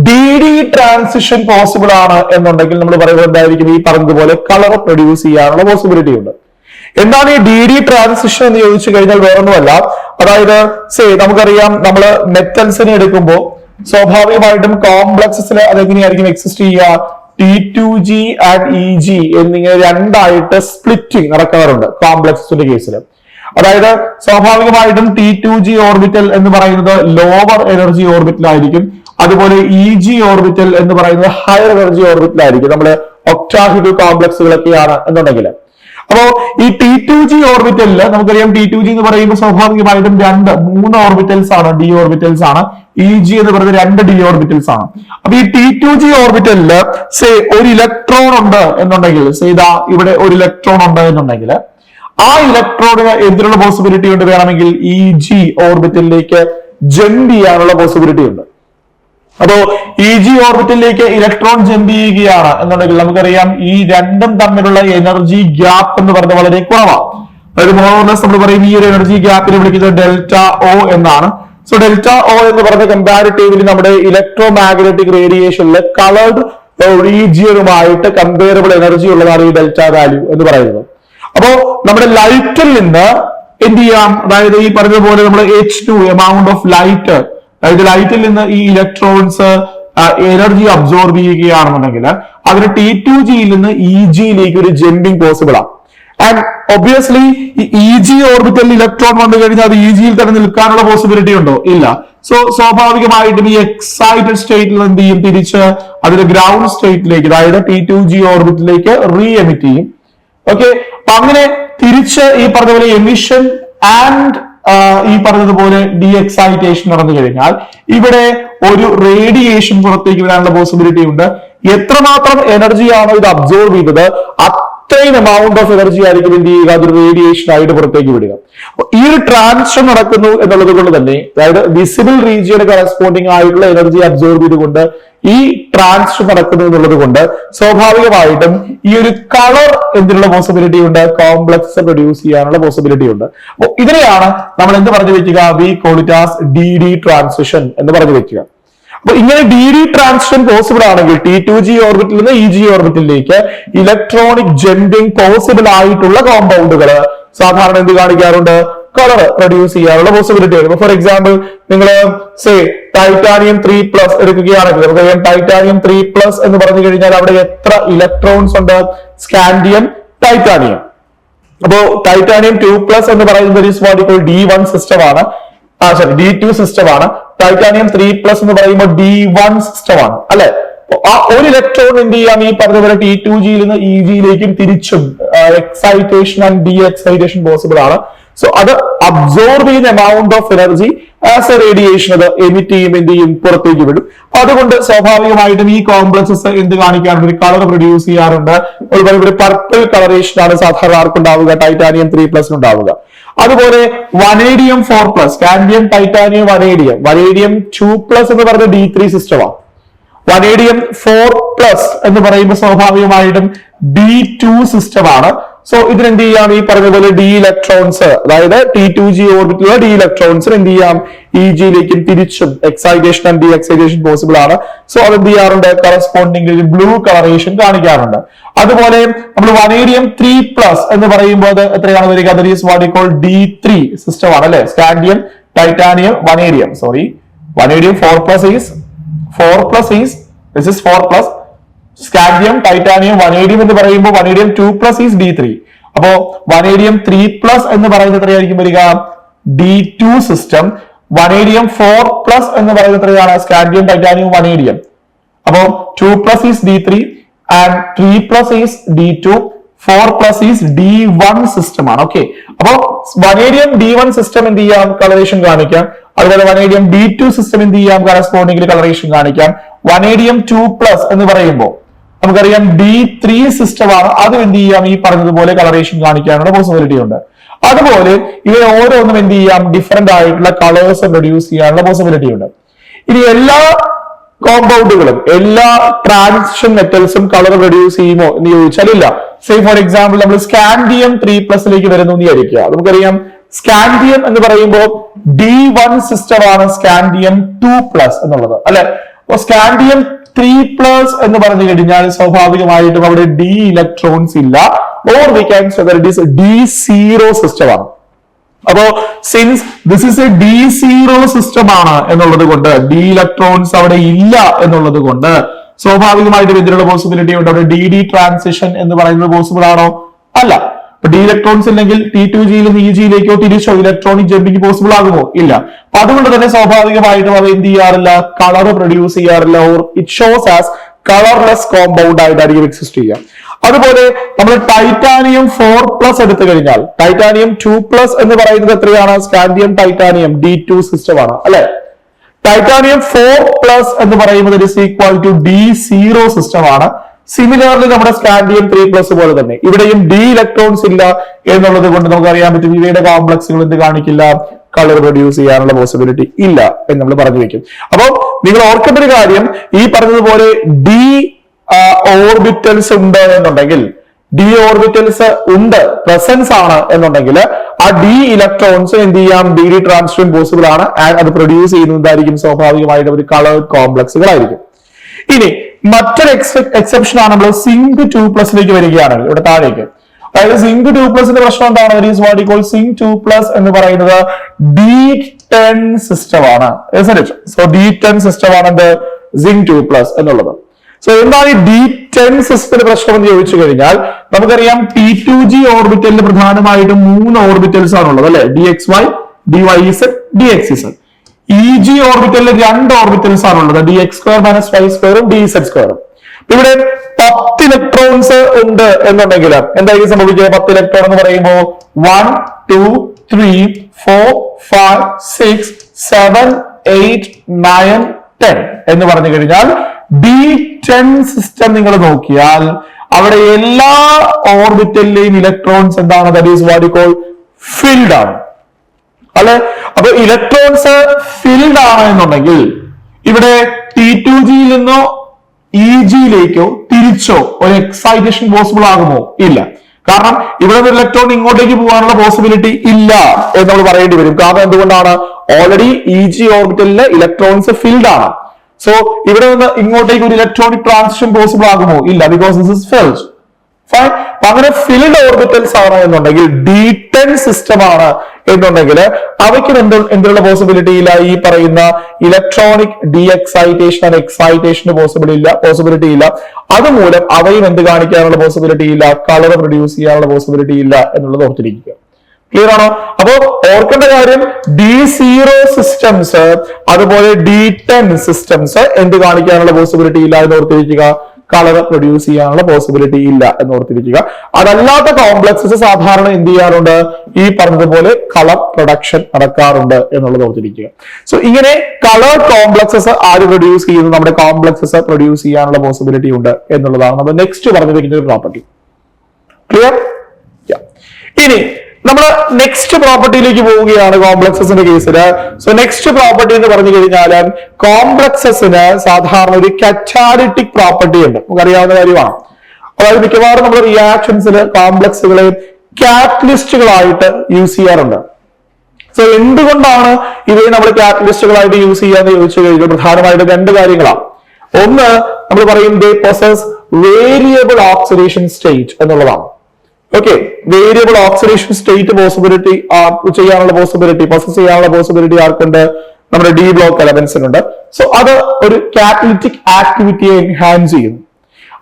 ഡി ട്രാൻസിഷൻ പോസിബിൾ ആണ് എന്നുണ്ടെങ്കിൽ നമ്മൾ പറയുന്നത് എന്തായിരിക്കും, ഈ പറഞ്ഞതുപോലെ കളർ പ്രൊഡ്യൂസ് ചെയ്യാനുള്ള പോസിബിലിറ്റി ഉണ്ട്. എന്താണ് ഈ ഡി ട്രാൻസിഷൻ എന്ന് ചോദിച്ചു കഴിഞ്ഞാൽ വേറൊന്നുമല്ല, അതായത് നമുക്കറിയാം നമ്മൾ മെറ്റൽസിനെ എടുക്കുമ്പോൾ സ്വാഭാവികമായിട്ടും കോംപ്ലക്സസിൽ അതെങ്ങനെയായിരിക്കും എക്സിസ്റ്റ് ചെയ്യുക, T2G ആൻഡ് EG എന്നിങ്ങനെ രണ്ടായിട്ട് സ്പ്ലിറ്റിംഗ് നടക്കാറുണ്ട് കോംപ്ലക്സസിന്റെ കേസിൽ. അതായത് സ്വാഭാവികമായിട്ടും T2G ഓർബിറ്റൽ എന്ന് പറയുന്നത് ലോവർ എനർജി ഓർബിറ്റൽ ആയിരിക്കും. അതുപോലെ EG ഓർബിറ്റൽ എന്ന് പറയുന്നത് ഹയർ എനർജി ഓർബിറ്റൽ ആയിരിക്കും. നമ്മള് ഒക്ടാഹെഡ്രൽ കോംപ്ലക്സുകളൊക്കെയാണ് എന്നുണ്ടെങ്കിൽ. അപ്പോ ഈ T2G ഓർബിറ്റലില് നമുക്കറിയാം T2G എന്ന് പറയുമ്പോൾ സ്വാഭാവികമായിട്ടും മൂന്ന് ഓർബിറ്റൽസ് ആണ്, ഡി ഓർബിറ്റൽസ് ആണ്. EG എന്ന് പറയുന്നത് 2 ഡി ഓർബിറ്റൽസ് ആണ്. അപ്പൊ ഈ T2G ഓർബിറ്റലില് ഒരു ഇലക്ട്രോൺ ഉണ്ട് എന്നുണ്ടെങ്കിൽ, ഇതാ ഇവിടെ ഒരു ഇലക്ട്രോൺ ഉണ്ട് എന്നുണ്ടെങ്കിൽ, ആ ഇലക്ട്രോണിന് എന്തിനുള്ള പോസിബിലിറ്റി ഉണ്ട്, വേണമെങ്കിൽ EG ഓർബിറ്റലിലേക്ക് ജമ്പ് ചെയ്യാനുള്ള പോസിബിലിറ്റി ഉണ്ട്. അപ്പോ EG ഓർബിറ്റലിലേക്ക് ഇലക്ട്രോൺ ജമ്പ് ചെയ്യുകയാണ് എന്നുണ്ടെങ്കിൽ നമുക്കറിയാം ഈ രണ്ടും തമ്മിലുള്ള എനർജി ഗ്യാപ്പ് എന്ന് പറഞ്ഞാൽ വളരെ കുറവാണ്. അതായത് മോർലെസ് നമ്മൾ പറയും ഈ ഒരു എനർജി ഗ്യാപ്പിനെ വിളിക്കുന്നത് ഡെൽറ്റ O എന്നാണ്. സോ ഡെൽറ്റ O എന്ന് പറഞ്ഞ കമ്പാരിറ്റീവ്ലി നമ്മുടെ ഇലക്ട്രോ മാഗ്നറ്റിക് റേഡിയേഷനിൽ കളേർഡ് റീജിയനുമായിട്ട് കമ്പയറബിൾ എനർജി ഉള്ളതാണ് ഈ ഡെൽറ്റ വാല്യൂ എന്ന് പറയുന്നത്. അപ്പോ നമ്മുടെ ലൈറ്റിൽ നിന്ന് എന്ത് ചെയ്യാം, അതായത് ഈ പറഞ്ഞതുപോലെ നമ്മൾ H2 എമൗണ്ട് ഓഫ് ലൈറ്റ്, അതായത് ലൈറ്റിൽ നിന്ന് ഈ ഇലക്ട്രോൺസ് എനർജി അബ്സോർബ് ചെയ്യുകയാണെന്നുണ്ടെങ്കിൽ അതിന് T2Gയിൽ നിന്ന് EGയിലേക്ക് ഒരു ജമ്പിങ് പോസിബിൾ ആണ്. ആൻഡ് ഒബ്വിയസ്ലി ഈ EG ഓർബിറ്റലിൽ ഇലക്ട്രോൺ വന്നു കഴിഞ്ഞാൽ അത് EGയിൽ തന്നെ നിൽക്കാനുള്ള പോസിബിലിറ്റി ഉണ്ടോ? ഇല്ല. സോ സ്വാഭാവികമായിട്ടും ഈ എക്സൈറ്റഡ് സ്റ്റേറ്റിൽ എന്ത് ചെയ്യും, തിരിച്ച് അതിന്റെ ഗ്രൗണ്ട് സ്റ്റേറ്റിലേക്ക്, അതായത് T2G ഓർബിറ്റിലേക്ക് റീ എമിറ്റ് ചെയ്യും. ഓക്കെ, അപ്പൊ അങ്ങനെ തിരിച്ച് ഈ പറഞ്ഞതുപോലെ എമിഷൻ ആൻഡ് ഈ പറഞ്ഞതുപോലെ ഡി എക്സൈറ്റേഷൻ നടന്നു കഴിഞ്ഞാൽ ഇവിടെ ഒരു റേഡിയേഷൻ പുറത്തേക്ക് വരാനുള്ള പോസിബിലിറ്റി ഉണ്ട്. എത്രമാത്രം എനർജിയാണോ ഇത് അബ്സോർബ് ചെയ്തത് അത്രയും എമൗണ്ട് ഓഫ് എനർജി ആയിരിക്കും എന്ത് ചെയ്യുക, അതൊരു റേഡിയേഷൻ ആയിട്ട് പുറത്തേക്ക് വിടുക. ഈ ഒരു ട്രാൻസിഷൻ നടക്കുന്നു എന്നുള്ളത് കൊണ്ട് തന്നെ, അതായത് വിസിബിൾ റീജിയന് കറസ്പോണ്ടിങ് ആയിട്ടുള്ള എനർജി അബ്സോർബ് ചെയ്തുകൊണ്ട് ഈ ട്രാൻസിഷൻ നടക്കുന്നു എന്നുള്ളത് കൊണ്ട് സ്വാഭാവികമായിട്ടും ഈ ഒരു കളർ എന്തിനുള്ള പോസിബിലിറ്റി ഉണ്ട്, കോംപ്ലക്സ് പ്രൊഡ്യൂസ് ചെയ്യാനുള്ള പോസിബിലിറ്റി ഉണ്ട്. അപ്പൊ ഇതിനെയാണ് നമ്മൾ എന്ത് പറഞ്ഞു വെക്കുക, V call it as D transition എന്ന് പറഞ്ഞു വെക്കുക. അപ്പൊ ഇങ്ങനെ ഡി ട്രാൻസിഷൻ പോസിബിൾ ആണെങ്കിൽ T2G ഓർബിറ്റിൽ നിന്ന് EG ഓർബിറ്റിലേക്ക് ഇലക്ട്രോണിക് ജമ്പിങ് പോസിബിൾ ആയിട്ടുള്ള കോമ്പൗണ്ടുകൾ സാധാരണ എന്ത് കാണിക്കാറുണ്ട്, കളർ പ്രൊഡ്യൂസ് ചെയ്യാനുള്ള പോസിബിലിറ്റി ഉണ്ട്. ഫോർ എക്സാമ്പിൾ നിങ്ങൾ ടൈറ്റാനിയം 3+ എടുക്കുകയാണെങ്കിൽ നമുക്കറിയാം ടൈറ്റാനിയം 3+ എന്ന് പറഞ്ഞു കഴിഞ്ഞാൽ അവിടെ എത്ര ഇലക്ട്രോൺസ് ഉണ്ട്, സ്കാൻഡിയം ടൈറ്റാനിയം. അപ്പോ ടൈറ്റാനിയം 2+ എന്ന് പറയുന്നത് D1 സിസ്റ്റം ആണ്, D2 സിസ്റ്റം ആണ്. ടൈറ്റാനിയം 3+ എന്ന് പറയുമ്പോൾ D1 സിസ്റ്റം ആണ് അല്ലെ. ആ ഒരു ഇലക്ട്രോൺ എന്ത് ചെയ്യാം, ഈ പറഞ്ഞ പോലെ T2G നിന്ന് EG തിരിച്ചും excitation and D excitation possible ആണ്. സോ അത് അബ്സോർബ് ചെയ്യുന്ന amount of energy as A radiation അത് എമിറ്റ് ചെയ്യും, എന്ത് ചെയ്യും, പുറത്തേക്ക് വിടും. അതുകൊണ്ട് സ്വാഭാവികമായിട്ടും ഈ കോംപ്ലക്സസ് എന്ത് കാണിക്കാറുണ്ട്, ഒരു കളർ പ്രൊഡ്യൂസ് ചെയ്യാറുണ്ട്. അതുപോലെ ഒരു പർപ്പിൾ കളറേഷൻ ആണ് സാധാരണ ആർക്കുണ്ടാവുക, ടൈറ്റാനിയം 3+ ഉണ്ടാവുക. അതുപോലെ വനേഡിയം 4+, സ്കാൻഡിയം, ടൈറ്റാനിയം, വനേഡിയം 2+ എന്ന് പറയുന്നത് D3 സിസ്റ്റമാണ്. വനേഡിയം 4+ എന്ന് പറയുമ്പോൾ സ്വാഭാവികമായിട്ടും D2 സിസ്റ്റം ആണ്. സോ ഇതിനെന്ത് ചെയ്യാം, ഈ പറഞ്ഞ പോലെ ഡി ഇലക്ട്രോൺസ്, അതായത് T2G ഓർബിറ്റിലുള്ള ഡി ഇലക്ട്രോൺസ് എന്ത് ചെയ്യാം, EG തിരിച്ചും excitation and D excitation possible ആണ്. സോ അത് എന്ത് ചെയ്യാറുണ്ട്, കറസ്പോണ്ടിങ് ബ്ലൂ കളറേഷൻ കാണിക്കാറുണ്ട്. അതുപോലെ നമ്മൾ വനേഡിയം 3+ എന്ന് പറയുമ്പോൾ അത് എത്രയാണ് വരിക, that is what we call D3 system ആണ് അല്ലെ. Scandium, titanium, vanadium 4+ is 4+, scandium, titanium, vanadium എന്ന് പറയുമ്പോൾ വനേഡിയം 2+ is D3. അപ്പോ വനേഡിയം 3+ എന്ന് പറയുന്നത് എത്രയായിരിക്കും വരിക, D2 സിസ്റ്റം. വനേഡിയം 4+ എന്ന് പറയുന്നത് എത്രയാണ്, സ്കാൻഡിയം, ടൈറ്റാനിയം, വനേഡിയം. അപ്പോ 2+ is D3 and 3+ is D2, 4+ is D1 system ആണ്. ഓക്കെ, അപ്പോ വനേഡിയം D1 സിസ്റ്റം എന്ത് ചെയ്യാം, കളറേഷൻ കാണിക്കാം. അതുപോലെ വനേഡിയം D2 സിസ്റ്റം എന്ത് ചെയ്യാം, കറസ്പോണ്ടിംഗ് കളറേഷൻ കാണിക്കാം. വനേഡിയം 2+ എന്ന് പറയുമ്പോൾ നമുക്കറിയാം D3 സിസ്റ്റം ആണ്, അത് എന്ത് ചെയ്യാം, ഈ പറഞ്ഞതുപോലെ കളറേഷൻ കാണിക്കാനുള്ള പോസിബിലിറ്റി ഉണ്ട്. അതുപോലെ ഇവ ഓരോന്നും എന്ത് ചെയ്യാം, ഡിഫറെന്റ് ആയിട്ടുള്ള കളേഴ്സ് പ്രൊഡ്യൂസ് ചെയ്യാനുള്ള പോസിബിലിറ്റി ഉണ്ട്. ഇനി എല്ലാ കോമ്പൗണ്ടുകളും, എല്ലാ ട്രാൻസിഷൻ മെറ്റൽസും കളർ പ്രൊഡ്യൂസ് ചെയ്യുമോ എന്ന് ചോദിച്ചാൽ ഇല്ല. സേ ഫോർ എക്സാമ്പിൾ നമ്മൾ സ്കാൻഡിയം 3+ വരുന്നു എന്ന് വിചാരിക്കുക. നമുക്കറിയാം സ്കാൻഡിയം എന്ന് പറയുമ്പോൾ D1 സിസ്റ്റം ആണ് സ്കാൻഡിയം 2+ എന്നുള്ളത് അല്ലെ. അപ്പൊ സ്കാൻഡിയം 3+ എന്ന് പറഞ്ഞു കഴിഞ്ഞാൽ സ്വാഭാവികമായിട്ടും അവിടെ ഡി ഇലക്ട്രോൺസ് ഇല്ല, or we can say that it is D0 system ആണ്. അപ്പോ since this is A D0 system ആണ് എന്നുള്ളത് കൊണ്ട്, ഡി ഇലക്ട്രോൺസ് അവിടെ ഇല്ല എന്നുള്ളത് കൊണ്ട് സ്വാഭാവികമായിട്ടും ഇതിനുള്ള പോസിബിലിറ്റി ഉണ്ട്. അവിടെ DD ട്രാൻസിഷൻ എന്ന് പറയുന്നത് പോസിബിൾ ആണോ, അല്ല. ഡി ഇലക്ട്രോൺസ് ഇല്ലെങ്കിൽ T2Gയിൽ നിന്ന് EG തിരിച്ചോ ഇലക്ട്രോണിക് ജമ്പിങ് പോസിബിൾ ആകുമോ, ഇല്ല. അപ്പൊ അതുകൊണ്ട് തന്നെ സ്വാഭാവികമായിട്ടും അത് എന്ത് ചെയ്യാറില്ല, കളർ പ്രൊഡ്യൂസ് ചെയ്യാറില്ല, or it shows as colourless compound ആയിട്ടായിരിക്കും എക്സിസ്റ്റ് ചെയ്യുക. അതുപോലെ നമ്മൾ ടൈറ്റാനിയം 4+ എടുത്തു കഴിഞ്ഞാൽ ടൈറ്റാനിയം 2+ എന്ന് പറയുന്നത് എത്രയാണ്, സ്കാൻഡിയം, ടൈറ്റാനിയം D2 സിസ്റ്റം ആണ് അല്ലെ. ടൈറ്റാനിയം 4+ എന്ന് പറയുന്നത് is equal to D0 system ആണ്. സിമിലർലി നമ്മുടെ സ്കാൻഡിയം 3+ പോലെ തന്നെ ഇവിടെയും ഡി ഇലക്ട്രോൺസ് ഇല്ല എന്നുള്ളത് കൊണ്ട് നമുക്ക് അറിയാൻ പറ്റും ഇവയുടെ കോംപ്ലക്സുകൾ എന്ത് കാണിക്കില്ല, കളർ പ്രൊഡ്യൂസ് ചെയ്യാനുള്ള പോസിബിലിറ്റി ഇല്ല എന്ന് നമ്മൾ പറഞ്ഞു വെക്കും. അപ്പൊ നിങ്ങൾ ഓർക്കേണ്ട ഒരു കാര്യം, ഈ പറഞ്ഞതുപോലെ ഡി ഓർബിറ്റൽസ് ഉണ്ട് എന്നുണ്ടെങ്കിൽ, ഡി ഓർബിറ്റൽസ് ഉണ്ട്, പ്രസൻസ് ആണ് എന്നുണ്ടെങ്കിൽ ആ ഡി ഇലക്ട്രോൺസ് എന്ത് ചെയ്യാം, DD ട്രാൻസിഷൻ പോസിബിൾ ആണ്. ആൻഡ് അത് പ്രൊഡ്യൂസ് ചെയ്യുന്നതായിരിക്കും സ്വാഭാവികമായിട്ട് ഒരു കളേർഡ് കോംപ്ലക്സുകളായിരിക്കും. ഇനി മറ്റൊരു എക്സെപ്ഷൻ ആണ് നമ്മൾ സിങ്ക് 2+ വരികയാണെങ്കിൽ ഇവിടെ താഴേക്ക്, അതായത് സിങ്ക് 2+ന്റെ പ്രശ്നം എന്താണ്, വാട്ട് വി കോൾ സിങ്ക് 2+ എന്ന് പറയുന്നത് D10 സിസ്റ്റം ആണ്. സോ D10 സിസ്റ്റം ആണ് എന്ത്, സിങ്ക് 2+ എന്നുള്ളത്. സോ എന്താണ് ഈ D10 സിസ്റ്റത്തിന്റെ പ്രശ്നം എന്ന് ചോദിച്ചു കഴിഞ്ഞാൽ നമുക്കറിയാം T2G ഓർബിറ്റലിൽ പ്രധാനമായിട്ടും 3 ഓർബിറ്റൽസ് ആണുള്ളത് അല്ലെ, DXY, DYZ, DXZ. EG ഓർബിറ്റലിൽ 2 orbitals ആണുള്ളത്, DX² - Y² DZ². ഇവിടെ 10 ഇലക്ട്രോൺസ് ഉണ്ട് എന്നുണ്ടെങ്കിൽ എന്തായിരിക്കും സംഭവിക്കുക, 10 ഇലക്ട്രോൺ എന്ന് പറയുമ്പോൾ 1 2 3 4 5 6 7 8 9 10 എന്ന് പറഞ്ഞു കഴിഞ്ഞാൽ D10 സിസ്റ്റം നിങ്ങൾ നോക്കിയാൽ അവിടെ എല്ലാ ഓർബിറ്റലിലെയും ഇലക്ട്രോൺസ് എന്താണ്, that is what we call filled ആണ് അല്ലെ. അപ്പൊ ഇലക്ട്രോൺസ് ഫിൽഡ് ആണ് എന്നുണ്ടെങ്കിൽ ഇവിടെ T2Gയിൽ നിന്നോ EGയിലേക്കോ തിരിച്ചോ ഒരു എക്സൈറ്റേഷൻ പോസിബിൾ ആകുമോ, ഇല്ല. കാരണം ഇവിടെ ഒരു ഇലക്ട്രോൺ ഇങ്ങോട്ടേക്ക് പോകാനുള്ള പോസിബിലിറ്റി ഇല്ല എന്ന് നമ്മൾ പറയേണ്ടി വരും. കാരണം എന്തുകൊണ്ടാണ്, ഓൾറെഡി EG ഓർബിറ്റലിലെ ഇലക്ട്രോൺസ് ഫിൽഡ് ആണ്. സോ ഇവിടെ നിന്ന് ഇങ്ങോട്ടേക്ക് ഒരു ഇലക്ട്രോണിക് ട്രാൻസിഷൻ പോസിബിൾ ആകുമോ, ഇല്ല, because this is filled. Fine. അപ്പൊ അങ്ങനെ ഫിൽഡ് ഓർബിറ്റൽസ് ആണ് എന്നുണ്ടെങ്കിൽ D10 സിസ്റ്റം ആണ് എന്നുണ്ടെങ്കിൽ അവയ്ക്ക് എന്തുള്ള പോസിബിലിറ്റി ഇല്ല, ഈ പറയുന്ന ഇലക്ട്രോണിക് ഡീഎക്സൈറ്റേഷൻ ആൻഡ് എക്സൈറ്റേഷന് പോസിബിലിറ്റി ഇല്ല. അതുമൂലം അവയും എന്ത് കാണിക്കാനുള്ള പോസിബിലിറ്റി ഇല്ല, കളർ പ്രൊഡ്യൂസ് ചെയ്യാനുള്ള പോസിബിലിറ്റി ഇല്ല എന്നുള്ളത് ഓർത്തിരിക്കുക. ക്ലിയർ ആണോ? അപ്പോ ഓർക്കേണ്ട കാര്യം D0 സിസ്റ്റംസ് അതുപോലെ D10 സിസ്റ്റംസ് എന്ത് കാണിക്കാനുള്ള പോസിബിലിറ്റി ഇല്ല എന്ന് ഓർത്തിരിക്കുക, കളർ പ്രൊഡ്യൂസ് ചെയ്യാനുള്ള പോസിബിലിറ്റി ഇല്ല എന്ന് ഓർത്തിരിക്കുക. അതല്ലാത്ത കോംപ്ലക്സസ് സാധാരണ എന്ത് ചെയ്യാറുണ്ട്, ഈ പറഞ്ഞതുപോലെ കളർ പ്രൊഡക്ഷൻ നടക്കാറുണ്ട് എന്നുള്ളത് ഓർത്തിരിക്കുക. സോ ഇങ്ങനെ കളർ കോംപ്ലക്സസ് ആര് പ്രൊഡ്യൂസ് ചെയ്യുന്നു, നമ്മുടെ കോംപ്ലക്സസ് പ്രൊഡ്യൂസ് ചെയ്യാനുള്ള പോസിബിലിറ്റി ഉണ്ട് എന്നുള്ളതാണ് നമ്മൾ നെക്സ്റ്റ് പറഞ്ഞിരിക്കുന്ന ഒരു പ്രോപ്പർട്ടി. ക്ലിയർ? ഇനി നമ്മൾ നെക്സ്റ്റ് പ്രോപ്പർട്ടിയിലേക്ക് പോവുകയാണ് കോംപ്ലക്സസിന്റെ കേസിൽ. സോ നെക്സ്റ്റ് പ്രോപ്പർട്ടി എന്ന് പറഞ്ഞു കഴിഞ്ഞാൽ കോംപ്ലക്സസിന് സാധാരണ ഒരു കറ്റാലിറ്റിക് പ്രോപ്പർട്ടി ഉണ്ട്, നമുക്കറിയാവുന്ന കാര്യമാണ്. അതായത് മിക്കവാറും നമ്മൾ റിയാക്ഷൻസിൽ കോംപ്ലക്സുകളെ കാറ്റലിസ്റ്റുകളായിട്ട് യൂസ് ചെയ്യാറുണ്ട്. സോ എന്തുകൊണ്ടാണ് ഇവയെ നമ്മൾ കാറ്റലിസ്റ്റുകളായിട്ട് യൂസ് ചെയ്യാന്ന് ചോദിച്ചു കഴിഞ്ഞാൽ പ്രധാനമായിട്ട് രണ്ട് കാര്യങ്ങളാണ്. ഒന്ന്, നമ്മൾ പറയും ദേ പൊസസ് വേരിയബിൾ ഓക്സിഡേഷൻ സ്റ്റേറ്റ് എന്നുള്ളതാണ്. Okay, variable oxidation state possibility ചെയ്യാനുള്ള പോസിബിലിറ്റി ആർക്കുണ്ട്, നമ്മുടെ ഡി ബ്ലോക്ക് എലമെന്റ്സിനുണ്ട്. സോ അത് ഒരു കാറ്റലിറ്റിക് ആക്ടിവിറ്റിയെ എൻഹാൻസ് ചെയ്യുന്നു.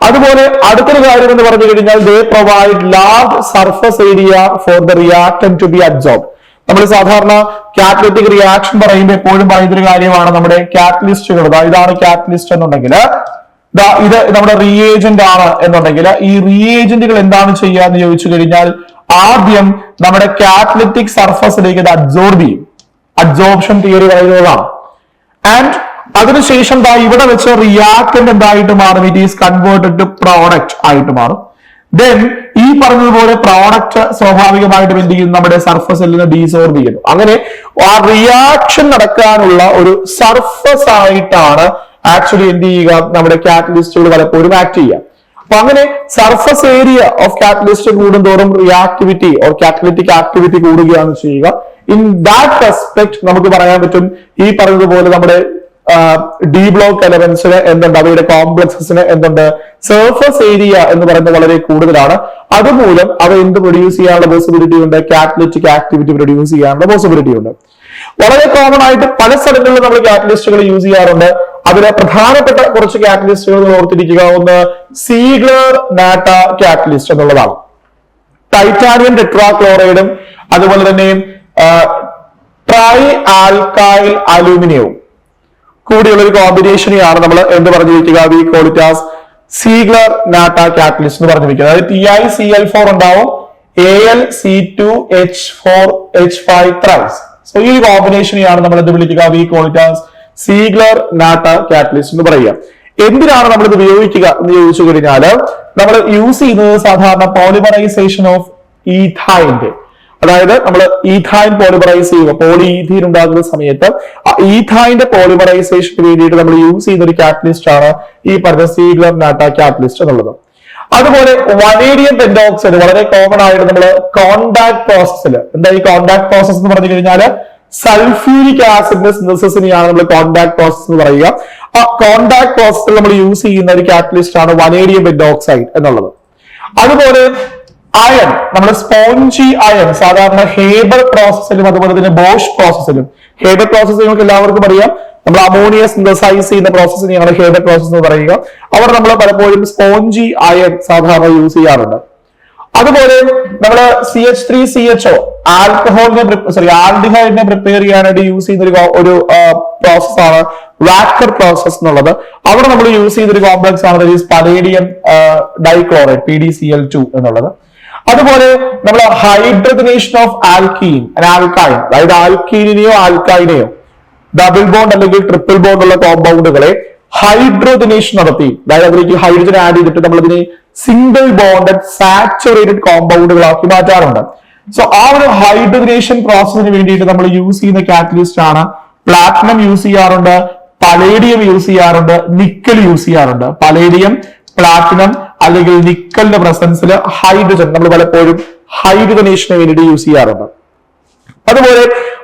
അതുപോലെ അടുത്തൊരു കാര്യം എന്ന് പറഞ്ഞു കഴിഞ്ഞാൽ they provide large surface area for the reactant to be absorb. നമ്മൾ സാധാരണ കാറ്റലിറ്റിക് റിയാക്ഷൻ പറയുമ്പോൾ എപ്പോഴും പറയുന്നൊരു കാര്യമാണ് നമ്മുടെ കാറ്റലിസ്റ്റുകൾ. ഇതാണ് കാറ്റലിസ്റ്റ് എന്നുണ്ടെങ്കിൽ ഇത് നമ്മുടെ റിയേജന്റ് ആണ് എന്നുണ്ടെങ്കിൽ ഈ റിയേജന്റുകൾ എന്താണ് ചെയ്യാന്ന് ചോദിച്ചു കഴിഞ്ഞാൽ ആദ്യം നമ്മുടെ കാറ്റലിറ്റിക് സർഫസിലേക്ക് ഇത് അബ്സോർബ് ചെയ്യും. അബ്സോർപ്ഷൻ തിയറി പറയുന്നതാണ്. ആൻഡ് അതിനുശേഷം ഇവിടെ വെച്ച് റിയാക്ടന്റ് എന്തായിട്ട് മാറും, it is converted to product ആയിട്ട് മാറും. ദെൻ ഈ പറഞ്ഞതുപോലെ പ്രോഡക്റ്റ് സ്വാഭാവികമായിട്ടും എന്ത് ചെയ്യും, നമ്മുടെ സർഫസിൽ നിന്ന് ഡീസോർബ് ചെയ്യുന്നു. അങ്ങനെ ആ റിയാക്ഷൻ നടക്കാനുള്ള ഒരു സർഫസ് ആയിട്ടാണ് ആക്ച്വലി എന്ത് ചെയ്യുക, നമ്മുടെ കാറ്റലിസ്റ്റുകൾ പലപ്പോഴും ആക്ട് ചെയ്യുക. അപ്പൊ അങ്ങനെ സർഫസ് ഏരിയ ഓഫ് കാറ്റലിസ്റ്റ് കൂടുന്തോറും റിയാക്ടിവിറ്റി ഓർ കാറ്റലിറ്റിക് ആക്ടിവിറ്റി കൂടുകയാണ് ചെയ്യുക. ഇൻ ദാറ്റ് റെസ്പെക്ട് നമുക്ക് പറയാൻ പറ്റും ഈ പറഞ്ഞതുപോലെ നമ്മുടെ ഡി ബ്ലോക്ക് എലമെന്റ്സിന് എന്തുണ്ട്, അവയുടെ കോംപ്ലക്സസിന് എന്തുണ്ട്, സർഫസ് ഏരിയ എന്ന് പറയുന്നത് വളരെ കൂടുതലാണ്. അതുമൂലം അവ എന്ത് പ്രൊഡ്യൂസ് ചെയ്യാനുള്ള പോസിബിലിറ്റി ഉണ്ട്, കാറ്റലിറ്റിക് ആക്ടിവിറ്റി പ്രൊഡ്യൂസ് ചെയ്യാനുള്ള പോസിബിലിറ്റി ഉണ്ട്. വളരെ കോമൺ ആയിട്ട് പല സ്ഥലങ്ങളിലും നമ്മൾ കാറ്റലിസ്റ്റുകൾ യൂസ് ചെയ്യാറുണ്ട്. അതിലെ പ്രധാനപ്പെട്ട കുറച്ച് കാറ്റലിസ്റ്റുകൾ ഓർത്തിരിക്കുക. ഒന്ന് സീഗ്ലർ നാട്ട കാറ്റലിസ്റ്റ് എന്നുള്ളതാണ്. ടൈറ്റാനിയം ടെട്രാക്ലോറൈഡും അതുപോലെ തന്നെ ട്രൈ ആൽക്കൈൽ അലൂമിനിയവും കൂടിയുള്ള ഒരു കോമ്പിനേഷനെയാണ് നമ്മൾ എന്ത് പറഞ്ഞിരിക്കുക, we call it as Ziegler Natta catalyst എന്ന് പറഞ്ഞിരിക്കുക. അതായത് TiCl4 ഉണ്ടാവും, Al(C2H4H5) ത്രൈസ്. സോ ഈ കോമ്പിനേഷനെയാണ് നമ്മൾ എന്ത് വിളിക്കുക, we call it as Ziegler Natta catalyst എന്ന് പറയുക. എന്തിനാണ് നമ്മൾ ഇത് ഉപയോഗിക്കുക എന്ന് ചോദിച്ചു കഴിഞ്ഞാൽ നമ്മൾ യൂസ് ചെയ്യുന്നത് സാധാരണ പോളിമറൈസേഷൻ ഓഫ് ഈഥൈന്റെ, അതായത് നമ്മൾ ഈഥൈൻ പോളിമറൈസ് ചെയ്യുക, പോളിഈഥീൻ ഉണ്ടാകുന്ന സമയത്ത് ആ ഈഥൈന്റെ പോളിമറൈസേഷന് വേണ്ടിയിട്ട് നമ്മൾ യൂസ് ചെയ്യുന്ന ഒരു കാറ്റലിസ്റ്റ് ആണ് ഈ പറഞ്ഞ സീഗ്ലർ നാട്ട കാറ്റലിസ്റ്റ് എന്നുള്ളത്. അതുപോലെ വനേഡിയം പെന്റോക്സൈഡ് വളരെ കോമൺ ആയിട്ട് നമ്മൾ കോണ്ടാക്ട് പ്രോസസ്സിൽ, എന്താ ഈ കോണ്ടാക്ട് പ്രോസസ് എന്ന് പറഞ്ഞു കഴിഞ്ഞാൽ സൾഫ്യൂരിക് ആസിഡിന്റെ സിന്തസിസിനെയാണ് നമ്മൾ കോണ്ടാക്ട് പ്രോസസ് എന്ന് പറയുക. ആ കോണ്ടാക്ട് പ്രോസസ്സിൽ നമ്മൾ യൂസ് ചെയ്യുന്ന ഒരു കാറ്റലിസ്റ്റ് ആണ് വനേഡിയം പെന്റോക്സൈഡ് എന്നുള്ളത്. അതുപോലെ അയൺ, നമ്മുടെ സ്പോഞ്ചി അയൺ സാധാരണ ഹേബർ പ്രോസസ്സിലും അതുപോലെ തന്നെ ബോഷ് പ്രോസസ്സിലും, ഹേബർ പ്രോസസ് നിങ്ങൾക്ക് എല്ലാവർക്കും അറിയാം, നമ്മൾ അമോണിയ സിന്തസൈസ് ചെയ്യുന്ന പ്രോസസ്സിനെയാണ് ഹേബർ പ്രോസസ് എന്ന് പറയുക. അവർ നമ്മൾ പലപ്പോഴും സ്പോഞ്ചി അയൺ സാധാരണ യൂസ് ചെയ്യാറുണ്ട്. അതുപോലെ നമ്മൾ CH3CHO ആൽഡിഹൈഡിനെ പ്രിപ്പയർ ചെയ്യാനായിട്ട് യൂസ് ചെയ്യുന്ന ഒരു പ്രോസസ്സാണ് വാക്കർ പ്രോസസ് എന്നുള്ളത്. അവിടെ നമ്മൾ യൂസ് ചെയ്യുന്ന ഒരു കോംപ്ലക്സ് ആണ് പലേഡിയം ഡൈക്ലോറൈഡ് PDCl2 എന്നുള്ളത്. അതുപോലെ നമ്മൾ ഹൈഡ്രജനേഷൻ ഓഫ് ആൽക്കീൻ ആൽക്കൈൻ, അതായത് ആൽക്കീനെയോ ആൽക്കൈനെയോ ഡബിൾ ബോണ്ട് അല്ലെങ്കിൽ ട്രിപ്പിൾ ബോണ്ട് ഉള്ള കോമ്പൗണ്ടുകളെ ഹൈഡ്രോജനേഷൻ നടത്തി, അതായത് അതിലേക്ക് ഹൈഡ്രജൻ ആഡ് ചെയ്തിട്ട് നമ്മൾ ഇതിനെ സിംഗിൾ ബോണ്ടഡ് സാച്ചുറേറ്റഡ് കോമ്പൗണ്ടുകളാക്കി മാറ്റാറുണ്ട്. സോ ആ ഒരു ഹൈഡ്രജനേഷൻ പ്രോസസ്സിന് വേണ്ടിയിട്ട് നമ്മൾ യൂസ് ചെയ്യുന്ന കാറ്റലിസ്റ്റ് ആണ് പ്ലാറ്റിനം യൂസ് ചെയ്യാറുണ്ട്, പലേഡിയം യൂസ് ചെയ്യാറുണ്ട്, നിക്കൽ യൂസ് ചെയ്യാറുണ്ട്. പലേഡിയം, പ്ലാറ്റിനം അല്ലെങ്കിൽ നിക്കലിന്റെ പ്രസൻസിൽ ഹൈഡ്രജൻ നമ്മൾ പലപ്പോഴും ഹൈഡ്രജനേഷന് വേണ്ടിയിട്ട് യൂസ് ചെയ്യാറുണ്ട്. അതുപോലെ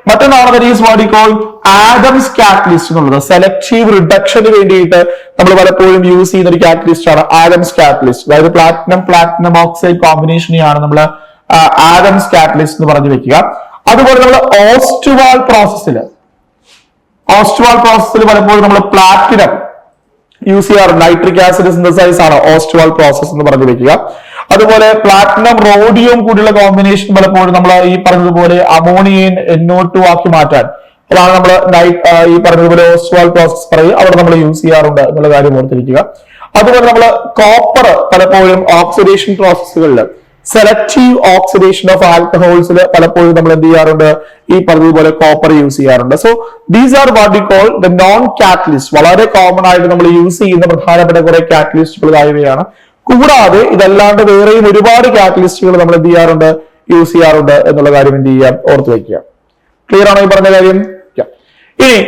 മറ്റൊന്നാണ് that is what we call Adams catalyst എന്നുള്ളത്. സെലക്ടീവ് റിഡക്ഷന് വേണ്ടിയിട്ട് നമ്മൾ പലപ്പോഴും യൂസ് ചെയ്യുന്ന ഒരു കാറ്റലിസ്റ്റ് ആണ് ആഡംസ് കാറ്റലിസ്റ്റ്. അതായത് പ്ലാറ്റിനം ഓക്സൈഡ് കോമ്പിനേഷനെയാണ് നമ്മൾ ആഡംസ് കാറ്റലിസ്റ്റ് എന്ന് പറഞ്ഞു വെക്കുക. അതുപോലെ നമ്മൾ ഓസ്റ്റ്വാൾ പ്രോസസ്സിൽ പലപ്പോഴും നമ്മൾ പ്ലാറ്റിനം യൂസ് ചെയ്യാറുണ്ട്. നൈട്രിക് ആസിഡ് സിന്തസൈസ് ആണ് ഓസ്റ്റ്വാൾ പ്രോസസ് എന്ന് പറഞ്ഞു വെക്കുക. അതുപോലെ പ്ലാറ്റിനം റോഡിയം കൂടിയുള്ള കോമ്പിനേഷൻ പലപ്പോഴും നമ്മൾ ഈ പറഞ്ഞതുപോലെ അമോണിയൻ NO2 ആക്കി മാറ്റാൻ അതാണ് നമ്മൾ ഈ പറഞ്ഞതുപോലെ ഓസ്റ്റ്വാൾ പ്രോസസ് പറയും, അവിടെ നമ്മൾ യൂസ് ചെയ്യാറുണ്ട് എന്നുള്ള കാര്യം ഓർത്തിരിക്കുക. അതുപോലെ നമ്മൾ കോപ്പർ പലപ്പോഴും ഓക്സിഡേഷൻ പ്രോസസ്സുകളിൽ സെലക്ടീവ് ഓക്സിഡേഷൻ ഓഫ് ആൽക്കഹോൾസിൽ പലപ്പോഴും നമ്മൾ എന്ത് ചെയ്യാറുണ്ട്, ഈ പറഞ്ഞതുപോലെ കോപ്പർ യൂസ് ചെയ്യാറുണ്ട്. So these are what we call the non catalyst. വളരെ കോമൺ ആയിട്ട് നമ്മൾ യൂസ് ചെയ്യുന്ന പ്രധാനപ്പെട്ട കുറെ കാറ്റലിസ്റ്റുകൾ ആയവയാണ്. കൂടാതെ ഇതല്ലാണ്ട് വേറെയും ഒരുപാട് കാറ്റലിസ്റ്റുകൾ നമ്മൾ എന്ത് ചെയ്യാറുണ്ട്, യൂസ് ചെയ്യാറുണ്ട് എന്നുള്ള കാര്യം എന്ത് ചെയ്യാം, ഓർത്ത് വയ്ക്കുക. ക്ലിയർ ആണോ ഈ പറഞ്ഞ കാര്യം? ഇനി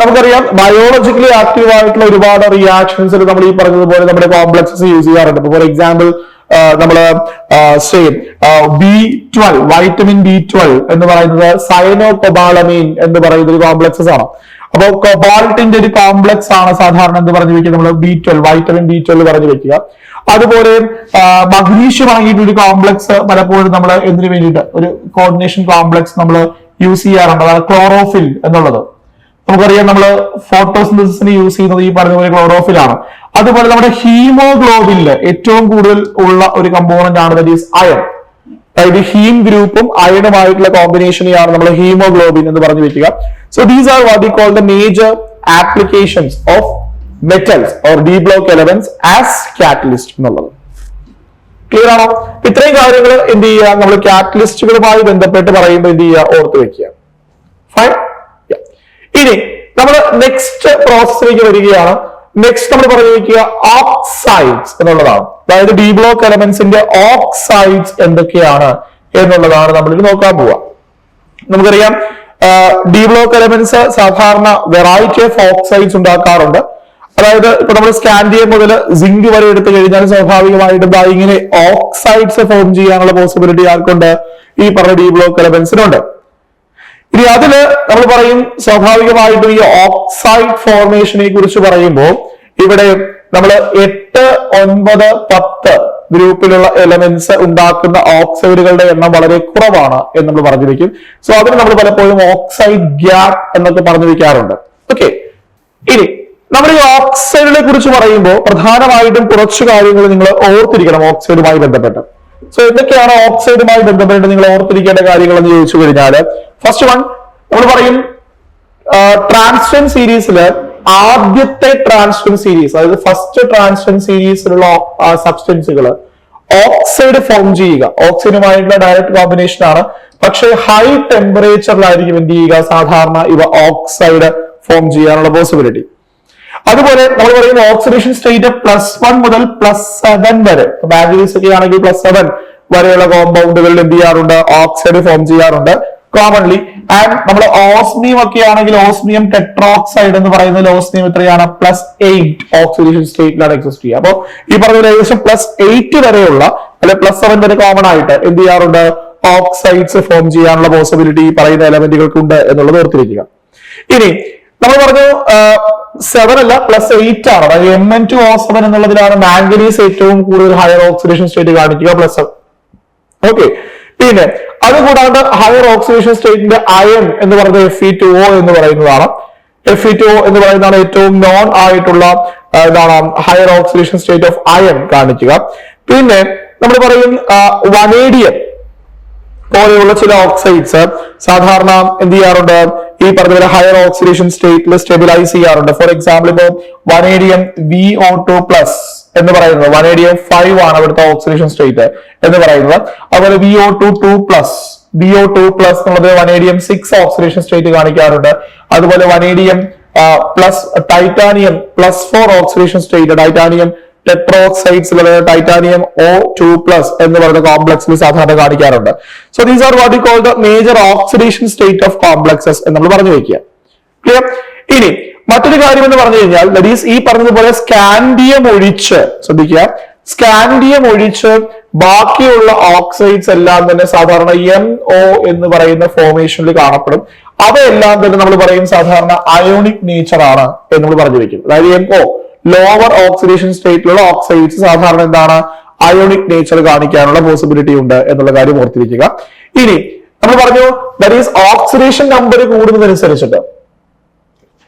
നമുക്കറിയാം ബയോളജിക്കലി ആക്റ്റീവ് ആയിട്ടുള്ള ഒരുപാട് റിയാക്ഷൻസിൽ നമ്മൾ ഈ പറഞ്ഞതുപോലെ നമ്മുടെ കോംപ്ലക്സസ് യൂസ് ചെയ്യാറുണ്ട്. ഫോർ എക്സാമ്പിൾ നമ്മള് B12 വൈറ്റമിൻ B12 എന്ന് പറയുന്നത് സയനോകൊബാളമീൻ എന്ന് പറയുന്ന ഒരു കോംപ്ലക്സസ് ആണ്. അപ്പൊ കൊബാൾട്ടിന്റെ ഒരു കോംപ്ലക്സ് ആണ് സാധാരണ എന്ത് പറഞ്ഞു വെക്കുക, നമ്മൾ B12 വൈറ്റമിൻ B12 പറഞ്ഞു വെക്കുക. അതുപോലെ മഗ്നീഷ്യം ആയിട്ട് ഒരു കോംപ്ലക്സ് പലപ്പോഴും നമ്മൾ എന്തിനു വേണ്ടിയിട്ട് ഒരു കോർഡിനേഷൻ കോംപ്ലക്സ് നമ്മൾ യൂസ് ചെയ്യാറുണ്ട്, അതാണ് ക്ലോറോഫിൽ എന്നുള്ളത്. നമുക്കറിയാം നമ്മൾ ഫോട്ടോസിന്തസിന് യൂസ് ചെയ്യുന്നത് ഈ പറഞ്ഞ പോലെ ക്ലോറോഫിൽ ആണ്. അതുപോലെ നമ്മുടെ ഹീമോഗ്ലോബിനില് ഏറ്റവും കൂടുതൽ ഉള്ള ഒരു കമ്പോണന്റ് ആണ് ദാറ്റ് ഈസ് അയൺ. അതായത് ഹീം ഗ്രൂപ്പും അയണുമായിട്ടുള്ള കോമ്പിനേഷനെയാണ് നമ്മൾ ഹീമോഗ്ലോബിൻ എന്ന് പറഞ്ഞു വെക്കുക. So these are what we call the major applications of metals or D block elements as catalyst എന്നുള്ളത്. ക്ലിയർ ആണോ? ഇത്രയും കാര്യങ്ങൾ എന്ത് ചെയ്യുക, നമ്മൾ കാറ്റലിസ്റ്റുകളുമായി ബന്ധപ്പെട്ട് പറയുമ്പോൾ എന്ത് ചെയ്യുക, ഓർത്ത് വെക്കുക. ഫൈൻ. ഇനി നമ്മൾ നെക്സ്റ്റ് പ്രോസസ്സിലേക്ക് വരികയാണ്. നെക്സ്റ്റ് നമ്മൾ പറഞ്ഞു വെക്കുക ഓക്സൈഡ്സ് എന്നുള്ളതാണ്. അതായത് ഡി ബ്ലോക്ക് എലമെന്റ്സിന്റെ ഓക്സൈഡ്സ് എന്തൊക്കെയാണ് എന്നുള്ളതാണ് നമ്മൾ നോക്കാൻ പോവുക. നമുക്കറിയാം ഡി ബ്ലോക്ക് എലമെന്റ്സ് സാധാരണ വെറൈറ്റി ഓഫ് ഓക്സൈഡ്സ് ഉണ്ടാക്കാറുണ്ട്. അതായത് ഇപ്പൊ നമ്മൾ സ്കാൻഡിയം മുതൽ സിങ്ക് വരെ എടുത്തു കഴിഞ്ഞാൽ സ്വാഭാവികമായിട്ടും ഇങ്ങനെ ഓക്സൈഡ്സ് ഫോം ചെയ്യാനുള്ള പോസിബിലിറ്റി ആർക്കുണ്ട്, ഈ പറഞ്ഞ ഡി ബ്ലോക്ക് എലമെന്റ്സിനുണ്ട്. ഇനി അതില് നമ്മൾ പറയും സ്വാഭാവികമായിട്ടും ഈ ഓക്സൈഡ് ഫോർമേഷനെ കുറിച്ച് പറയുമ്പോൾ ഇവിടെ നമ്മൾ 8, 9, 10 ഗ്രൂപ്പിലുള്ള എലമെന്റ്സ് ഉണ്ടാക്കുന്ന ഓക്സൈഡുകളുടെ എണ്ണം വളരെ കുറവാണ് എന്ന് നമ്മൾ പറഞ്ഞു വെക്കും. സോ അതിന് നമ്മൾ പലപ്പോഴും ഓക്സൈഡ് ഗ്യാപ്പ് എന്നൊക്കെ പറഞ്ഞു വെക്കാറുണ്ട്. ഓക്കെ. ഇനി നമ്മൾ ഈ ഓക്സൈഡിനെ കുറിച്ച് പറയുമ്പോൾ പ്രധാനമായിട്ടും കുറച്ച് കാര്യങ്ങൾ നിങ്ങൾ ഓർത്തിരിക്കണം ഓക്സൈഡുമായി ബന്ധപ്പെട്ട്. സോ എന്തൊക്കെയാണ് ഓക്സൈഡുമായി ബന്ധപ്പെട്ട് നിങ്ങൾ ഓർത്തിരിക്കേണ്ട കാര്യങ്ങൾ എന്ന് ചോദിച്ചു കഴിഞ്ഞാൽ, ഫസ്റ്റ് വൺ നമ്മൾ പറയും ട്രാൻസ്ഫെൻ സീരീസില് ആദ്യത്തെ ട്രാൻസ്ഫെൻ സീരീസ്, അതായത് ഫസ്റ്റ് ട്രാൻസ്ഫെൻ സീരീസിലുള്ള സബ്സ്റ്റൻസുകൾ ഓക്സൈഡ് ഫോം ചെയ്യുക ഓക്സൈഡുമായിട്ടുള്ള ഡയറക്റ്റ് കോമ്പിനേഷൻ ആണ്. പക്ഷെ ഹൈ ടെമ്പറേച്ചറിലായിരിക്കും എന്ത് ചെയ്യുക, സാധാരണ ഇവ ഓക്സൈഡ് ഫോം ചെയ്യാനുള്ള പോസിബിലിറ്റി. അതുപോലെ നമ്മൾ പറയുന്ന ഓക്സിഡേഷൻ സ്റ്റേറ്റ് +1 മുതൽ +7 വരെ, മാഗ്നീസ് ഒക്കെ ആണെങ്കിൽ +7 വരെയുള്ള കോമ്പൗണ്ടുകളിൽ എന്ത് ചെയ്യാറുണ്ട്, ഓക്സൈഡ് ഫോം ചെയ്യാറുണ്ട് കോമൺലി. ആൻഡ് നമ്മൾ ഓസ്മിയം ഒക്കെ ആണെങ്കിൽ ഓസ്മിയം ടെട്രോക്സൈഡ് എന്ന് പറയുന്ന ഓസ്മിയം എത്രയാണ്, +8 ഓക്സിഡേഷൻ സ്റ്റേറ്റിലാണ് എക്സിസ്റ്റ് ചെയ്യുക. അപ്പൊ ഈ പറഞ്ഞ ഏകദേശം +8 വരെയുള്ള അല്ലെ +7 വരെ കോമൺ ആയിട്ട് എന്ത് ചെയ്യാറുണ്ട്, ഓക്സൈഡ്സ് ഫോം ചെയ്യാനുള്ള പോസിബിലിറ്റി ഈ പറയുന്ന എലമെന്റുകൾക്ക് ഉണ്ട് എന്നുള്ളത് ഓർത്തിരിക്കുക. ഇനി നമ്മൾ പറഞ്ഞു 7 അല്ല +8 ആണ്. അതായത് Mn2O7 എന്നുള്ളതിലാണ് മാംഗനീസ് ഏറ്റവും കൂടുതൽ ഹയർ ഓക്സിഡേഷൻ സ്റ്റേറ്റ് കാണിക്കുക +7. ഓക്കെ. പിന്നെ അതുകൂടാണ്ട് ഹയർ ഓക്സിഡേഷൻ സ്റ്റേറ്റിന്റെ അയൺ എന്ന് പറയുന്നത് Fe2O എന്ന് പറയുന്നതാണ്. Fe2O എന്ന് പറയുന്നതാണ് ഏറ്റവും നോൺ ആയിട്ടുള്ള എന്താണ് higher oxidation state of iron കാണിക്കുക. പിന്നെ നമ്മൾ പറയും വനേഡിയം പോലെയുള്ള ചില ഓക്സൈഡ്സ് സാധാരണ എന്ത് ചെയ്യാറുണ്ട്, ഈ പറഞ്ഞ പോലെ ഹയർ ഓക്സിഡേഷൻ സ്റ്റേറ്റിൽ സ്റ്റെബിലൈസ് ചെയ്യാറുണ്ട്. ഫോർ എക്സാമ്പിൾ ഇപ്പൊ വനേഡിയം VO2+ എന്ന് പറയുന്നത്, വനേഡിയം 5 ആണ് അവിടുത്തെ ഓക്സിഡേഷൻ സ്റ്റേറ്റ് എന്ന് പറയുന്നത്. അതുപോലെ VO2+ എന്നുള്ളത് വനേഡിയം 6 ഓക്സിഡേഷൻ സ്റ്റേറ്റ് കാണിക്കാറുണ്ട്. അതുപോലെ vanadium titanium +4 oxidation state, titanium tetroxides titanium O2+ എന്ന് പറയുന്ന കോംപ്ലക്സിൽ സാധാരണ കാണിക്കാറുണ്ട്. So these are what you call the major oxidation state of complexes എന്ന് നമ്മൾ പറഞ്ഞു വെക്കുക. ക്ലിയർ? ഇനി മറ്റൊരു കാര്യം എന്ന് പറഞ്ഞു കഴിഞ്ഞാൽ ദാറ്റ് ഈസ് ഈ പറഞ്ഞതുപോലെ സ്കാൻഡിയം ഒഴിച്ച്, ശ്രദ്ധിക്കുക, സ്കാൻഡിയം ഒഴിച്ച് ബാക്കിയുള്ള ഓക്സൈഡ്സ് എല്ലാം തന്നെ സാധാരണ MO എന്ന് പറയുന്ന ഫോർമേഷനിൽ കാണപ്പെടും. അവയെല്ലാം തന്നെ നമ്മൾ പറയും സാധാരണ അയോണിക് നേച്ചർ ആണ് എന്ന് നമ്മൾ പറഞ്ഞു വെക്കും. അതായത് MO ലോവർ ഓക്സിഡേഷൻ സ്റ്റേറ്റിലുള്ള ഓക്സൈഡ്സ് സാധാരണ എന്താണ് അയോണിക് നേച്ചർ കാണിക്കാനുള്ള പോസിബിലിറ്റി ഉണ്ട് എന്നുള്ള കാര്യം ഓർത്തിരിക്കുക. ഇനി നമ്മൾ പറഞ്ഞു ദാറ്റ് ഈസ് ഓക്സിഡേഷൻ നമ്പർ കൂടുന്നതനുസരിച്ചിട്ട്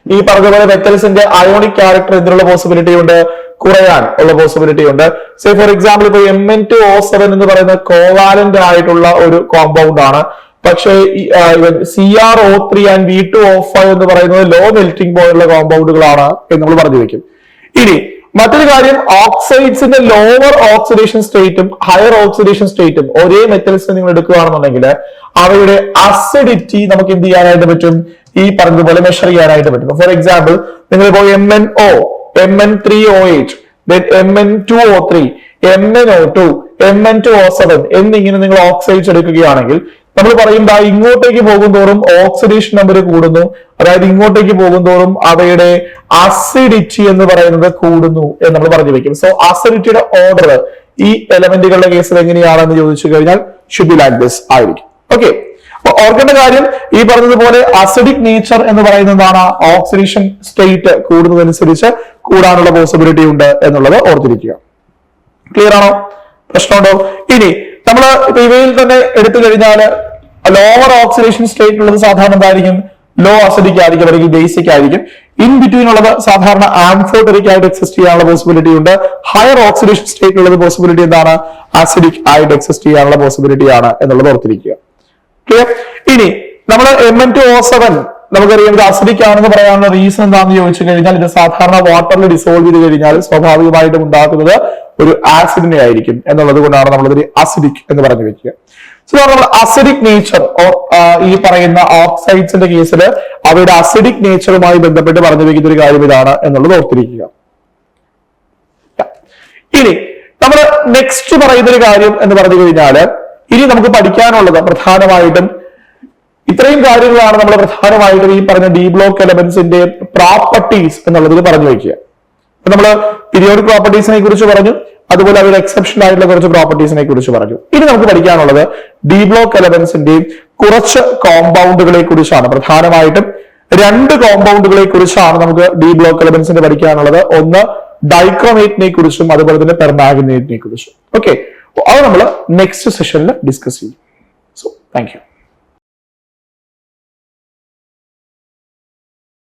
ഈ പറഞ്ഞ മെറ്റൽസിന്റെ അയോണിക് ക്യാരക്ടർ എന്നുള്ള പോസിബിലിറ്റി ഉണ്ട്, കുറയാൻ ഉള്ള പോസിബിലിറ്റി ഉണ്ട്. സേ ഫോർ എക്സാമ്പിൾ ഇപ്പൊ Mn2O7 എന്ന് പറയുന്ന കോവാലന്റ് ആയിട്ടുള്ള ഒരു കോമ്പൗണ്ട് ആണ്. പക്ഷേ CrO3 ആൻഡ് V2O5 എന്ന് പറയുന്നത് ലോ മെൽറ്റിംഗ് പോലുള്ള കോമ്പൗണ്ടുകളാണ് എന്ന് നമ്മൾ പറഞ്ഞു വെക്കും. ഇനി മറ്റൊരു കാര്യം, ഓക്സൈഡ്സിന്റെ ലോവർ ഓക്സിഡേഷൻ സ്റ്റേറ്റും ഹയർ ഓക്സിഡേഷൻ സ്റ്റേറ്റും ഒരേ മെറ്റൽസ് നിങ്ങൾ എടുക്കുകയാണെന്നുണ്ടെങ്കിൽ അവയുടെ അസിഡിറ്റി നമുക്ക് എന്ത് ചെയ്യാനായിട്ട് പറ്റും, ഈ പറഞ്ഞതുപോലെ മെഷർ ചെയ്യാനായിട്ട് പറ്റും. ഫോർ എക്സാമ്പിൾ നിങ്ങളിപ്പോ MnO, Mn3OH, Mn2O3, MnO2, Mn2O7 എന്നിങ്ങനെ നിങ്ങൾ ഓക്സൈഡ്സ് എടുക്കുകയാണെങ്കിൽ നമ്മൾ പറയുമ്പോൾ ഇങ്ങോട്ടേക്ക് പോകും തോറും ഓക്സിഡേഷൻ നമ്പർ കൂടുന്നു, അതായത് ഇങ്ങോട്ടേക്ക് പോകും തോറും അവയുടെ അസിഡിറ്റി എന്ന് പറയുന്നത് കൂടുന്നു എന്ന് നമ്മൾ പറഞ്ഞു വെക്കും. സോ അസിഡിറ്റിയുടെ ഓർഡർ ഈ എലമെന്റുകളുടെ കേസിൽ എങ്ങനെയാണെന്ന് ചോദിച്ചു കഴിഞ്ഞാൽ ഷുഡ് ബി ലൈക്ക് ദിസ് ആയിരിക്കും. ഓക്കെ, അപ്പൊ ഓർക്കേണ്ട കാര്യം ഈ പറഞ്ഞതുപോലെ അസിഡിക് നേച്ചർ എന്ന് പറയുന്നതാണ് ഓക്സിഡേഷൻ സ്റ്റേറ്റ് കൂടുന്നതനുസരിച്ച് കൂടാനുള്ള പോസിബിലിറ്റി ഉണ്ട് എന്നുള്ളത് ഓർത്തിരിക്കുക. ക്ലിയർ ആണോ? പ്രശ്നമുണ്ടോ? ഇനി നമ്മൾ ഇവയിൽ തന്നെ എടുത്തു കഴിഞ്ഞാൽ ലോവർ ഓക്സിഡേഷൻ സ്റ്റേറ്റ് ഉള്ളത് സാധാരണ എന്തായിരിക്കും, ലോ അസിഡിക് ആയിരിക്കും അല്ലെങ്കിൽ ബേസിക് ആയിരിക്കും. ഇൻ ബിറ്റ്വീൻ ഉള്ളത് സാധാരണ ആംഫോട്ടറിക് ആയിട്ട് എക്സിസ്റ്റ് ചെയ്യാനുള്ള പോസിബിലിറ്റി ഉണ്ട്. ഹയർ ഓക്സിഡേഷൻ സ്റ്റേറ്റ് ഉള്ളത് പോസിബിലിറ്റി എന്താണ്, ആസിഡിക് ആയിട്ട് എക്സിസ്റ്റ് ചെയ്യാനുള്ള പോസിബിലിറ്റി ആണ് എന്നുള്ളത് ഓർത്തിരിക്കുക. ക്ലിയർ? ഇനി നമ്മൾ Mn2O7 നമുക്കറിയാം ഇത് അസിഡിക് ആണെന്ന് പറയാനുള്ള റീസൺ എന്താണെന്ന് ചോദിച്ചു കഴിഞ്ഞാൽ ഇത് സാധാരണ വാട്ടറിൽ ഡിസോൾവ് ചെയ്ത് കഴിഞ്ഞാൽ സ്വാഭാവികമായിട്ടും ഉണ്ടാക്കുന്നത് ഒരു ആസിഡിനെ ആയിരിക്കും എന്നുള്ളത് കൊണ്ടാണ് നമ്മളിതൊരു അസിഡിക് എന്ന് പറഞ്ഞു വെക്കുക. സോ നമ്മൾ അസിഡിക് നേച്ചർ ഈ പറയുന്ന ഓക്സൈഡ്സിന്റെ കേസിൽ അവയുടെ അസിഡിക് നേച്ചറുമായി ബന്ധപ്പെട്ട് പറഞ്ഞു വെക്കുന്ന ഒരു കാര്യം ഇതാണ് എന്നുള്ളത് ഓർത്തിരിക്കുക. ഇനി നമ്മൾ നെക്സ്റ്റ് പറയുന്ന ഒരു കാര്യം എന്ന് പറഞ്ഞു കഴിഞ്ഞാല് ഇനി നമുക്ക് പഠിക്കാനുള്ളത് പ്രധാനമായിട്ടും ഇത്രയും കാര്യങ്ങളാണ് നമ്മൾ പ്രധാനമായിട്ടും ഈ പറഞ്ഞ ഡി ബ്ലോക്ക് എലമെന്റ്സിന്റെ പ്രോപ്പർട്ടീസ് എന്നുള്ളതിൽ പറഞ്ഞു വെക്കുക. നമ്മൾ പീരിയോഡിക് പ്രോപ്പർട്ടീസിനെ കുറിച്ച് പറഞ്ഞു, അതുപോലെ അവരുടെ എക്സെപ്ഷൻ ആയിട്ടുള്ള കുറച്ച് പ്രോപ്പർട്ടീസിനെ കുറിച്ച് പറഞ്ഞു. ഇനി നമുക്ക് പഠിക്കാനുള്ളത് ഡി ബ്ലോക്ക് എലമെന്റ്സിന്റെയും കുറച്ച് കോമ്പൗണ്ടുകളെ കുറിച്ചാണ്. പ്രധാനമായിട്ടും 2 കോമ്പൗണ്ടുകളെ കുറിച്ചാണ് നമുക്ക് ഡി ബ്ലോക്ക് എലമെന്റ്സിന്റെ പഠിക്കാനുള്ളത്. ഒന്ന് ഡൈക്രോമേറ്റിനെ കുറിച്ചും അതുപോലെ തന്നെ പെർമാംഗനേറ്റിനെ കുറിച്ചും. ഓക്കെ, അത് നമ്മൾ നെക്സ്റ്റ് സെഷനിൽ ഡിസ്കസ് ചെയ്യും. So thank you.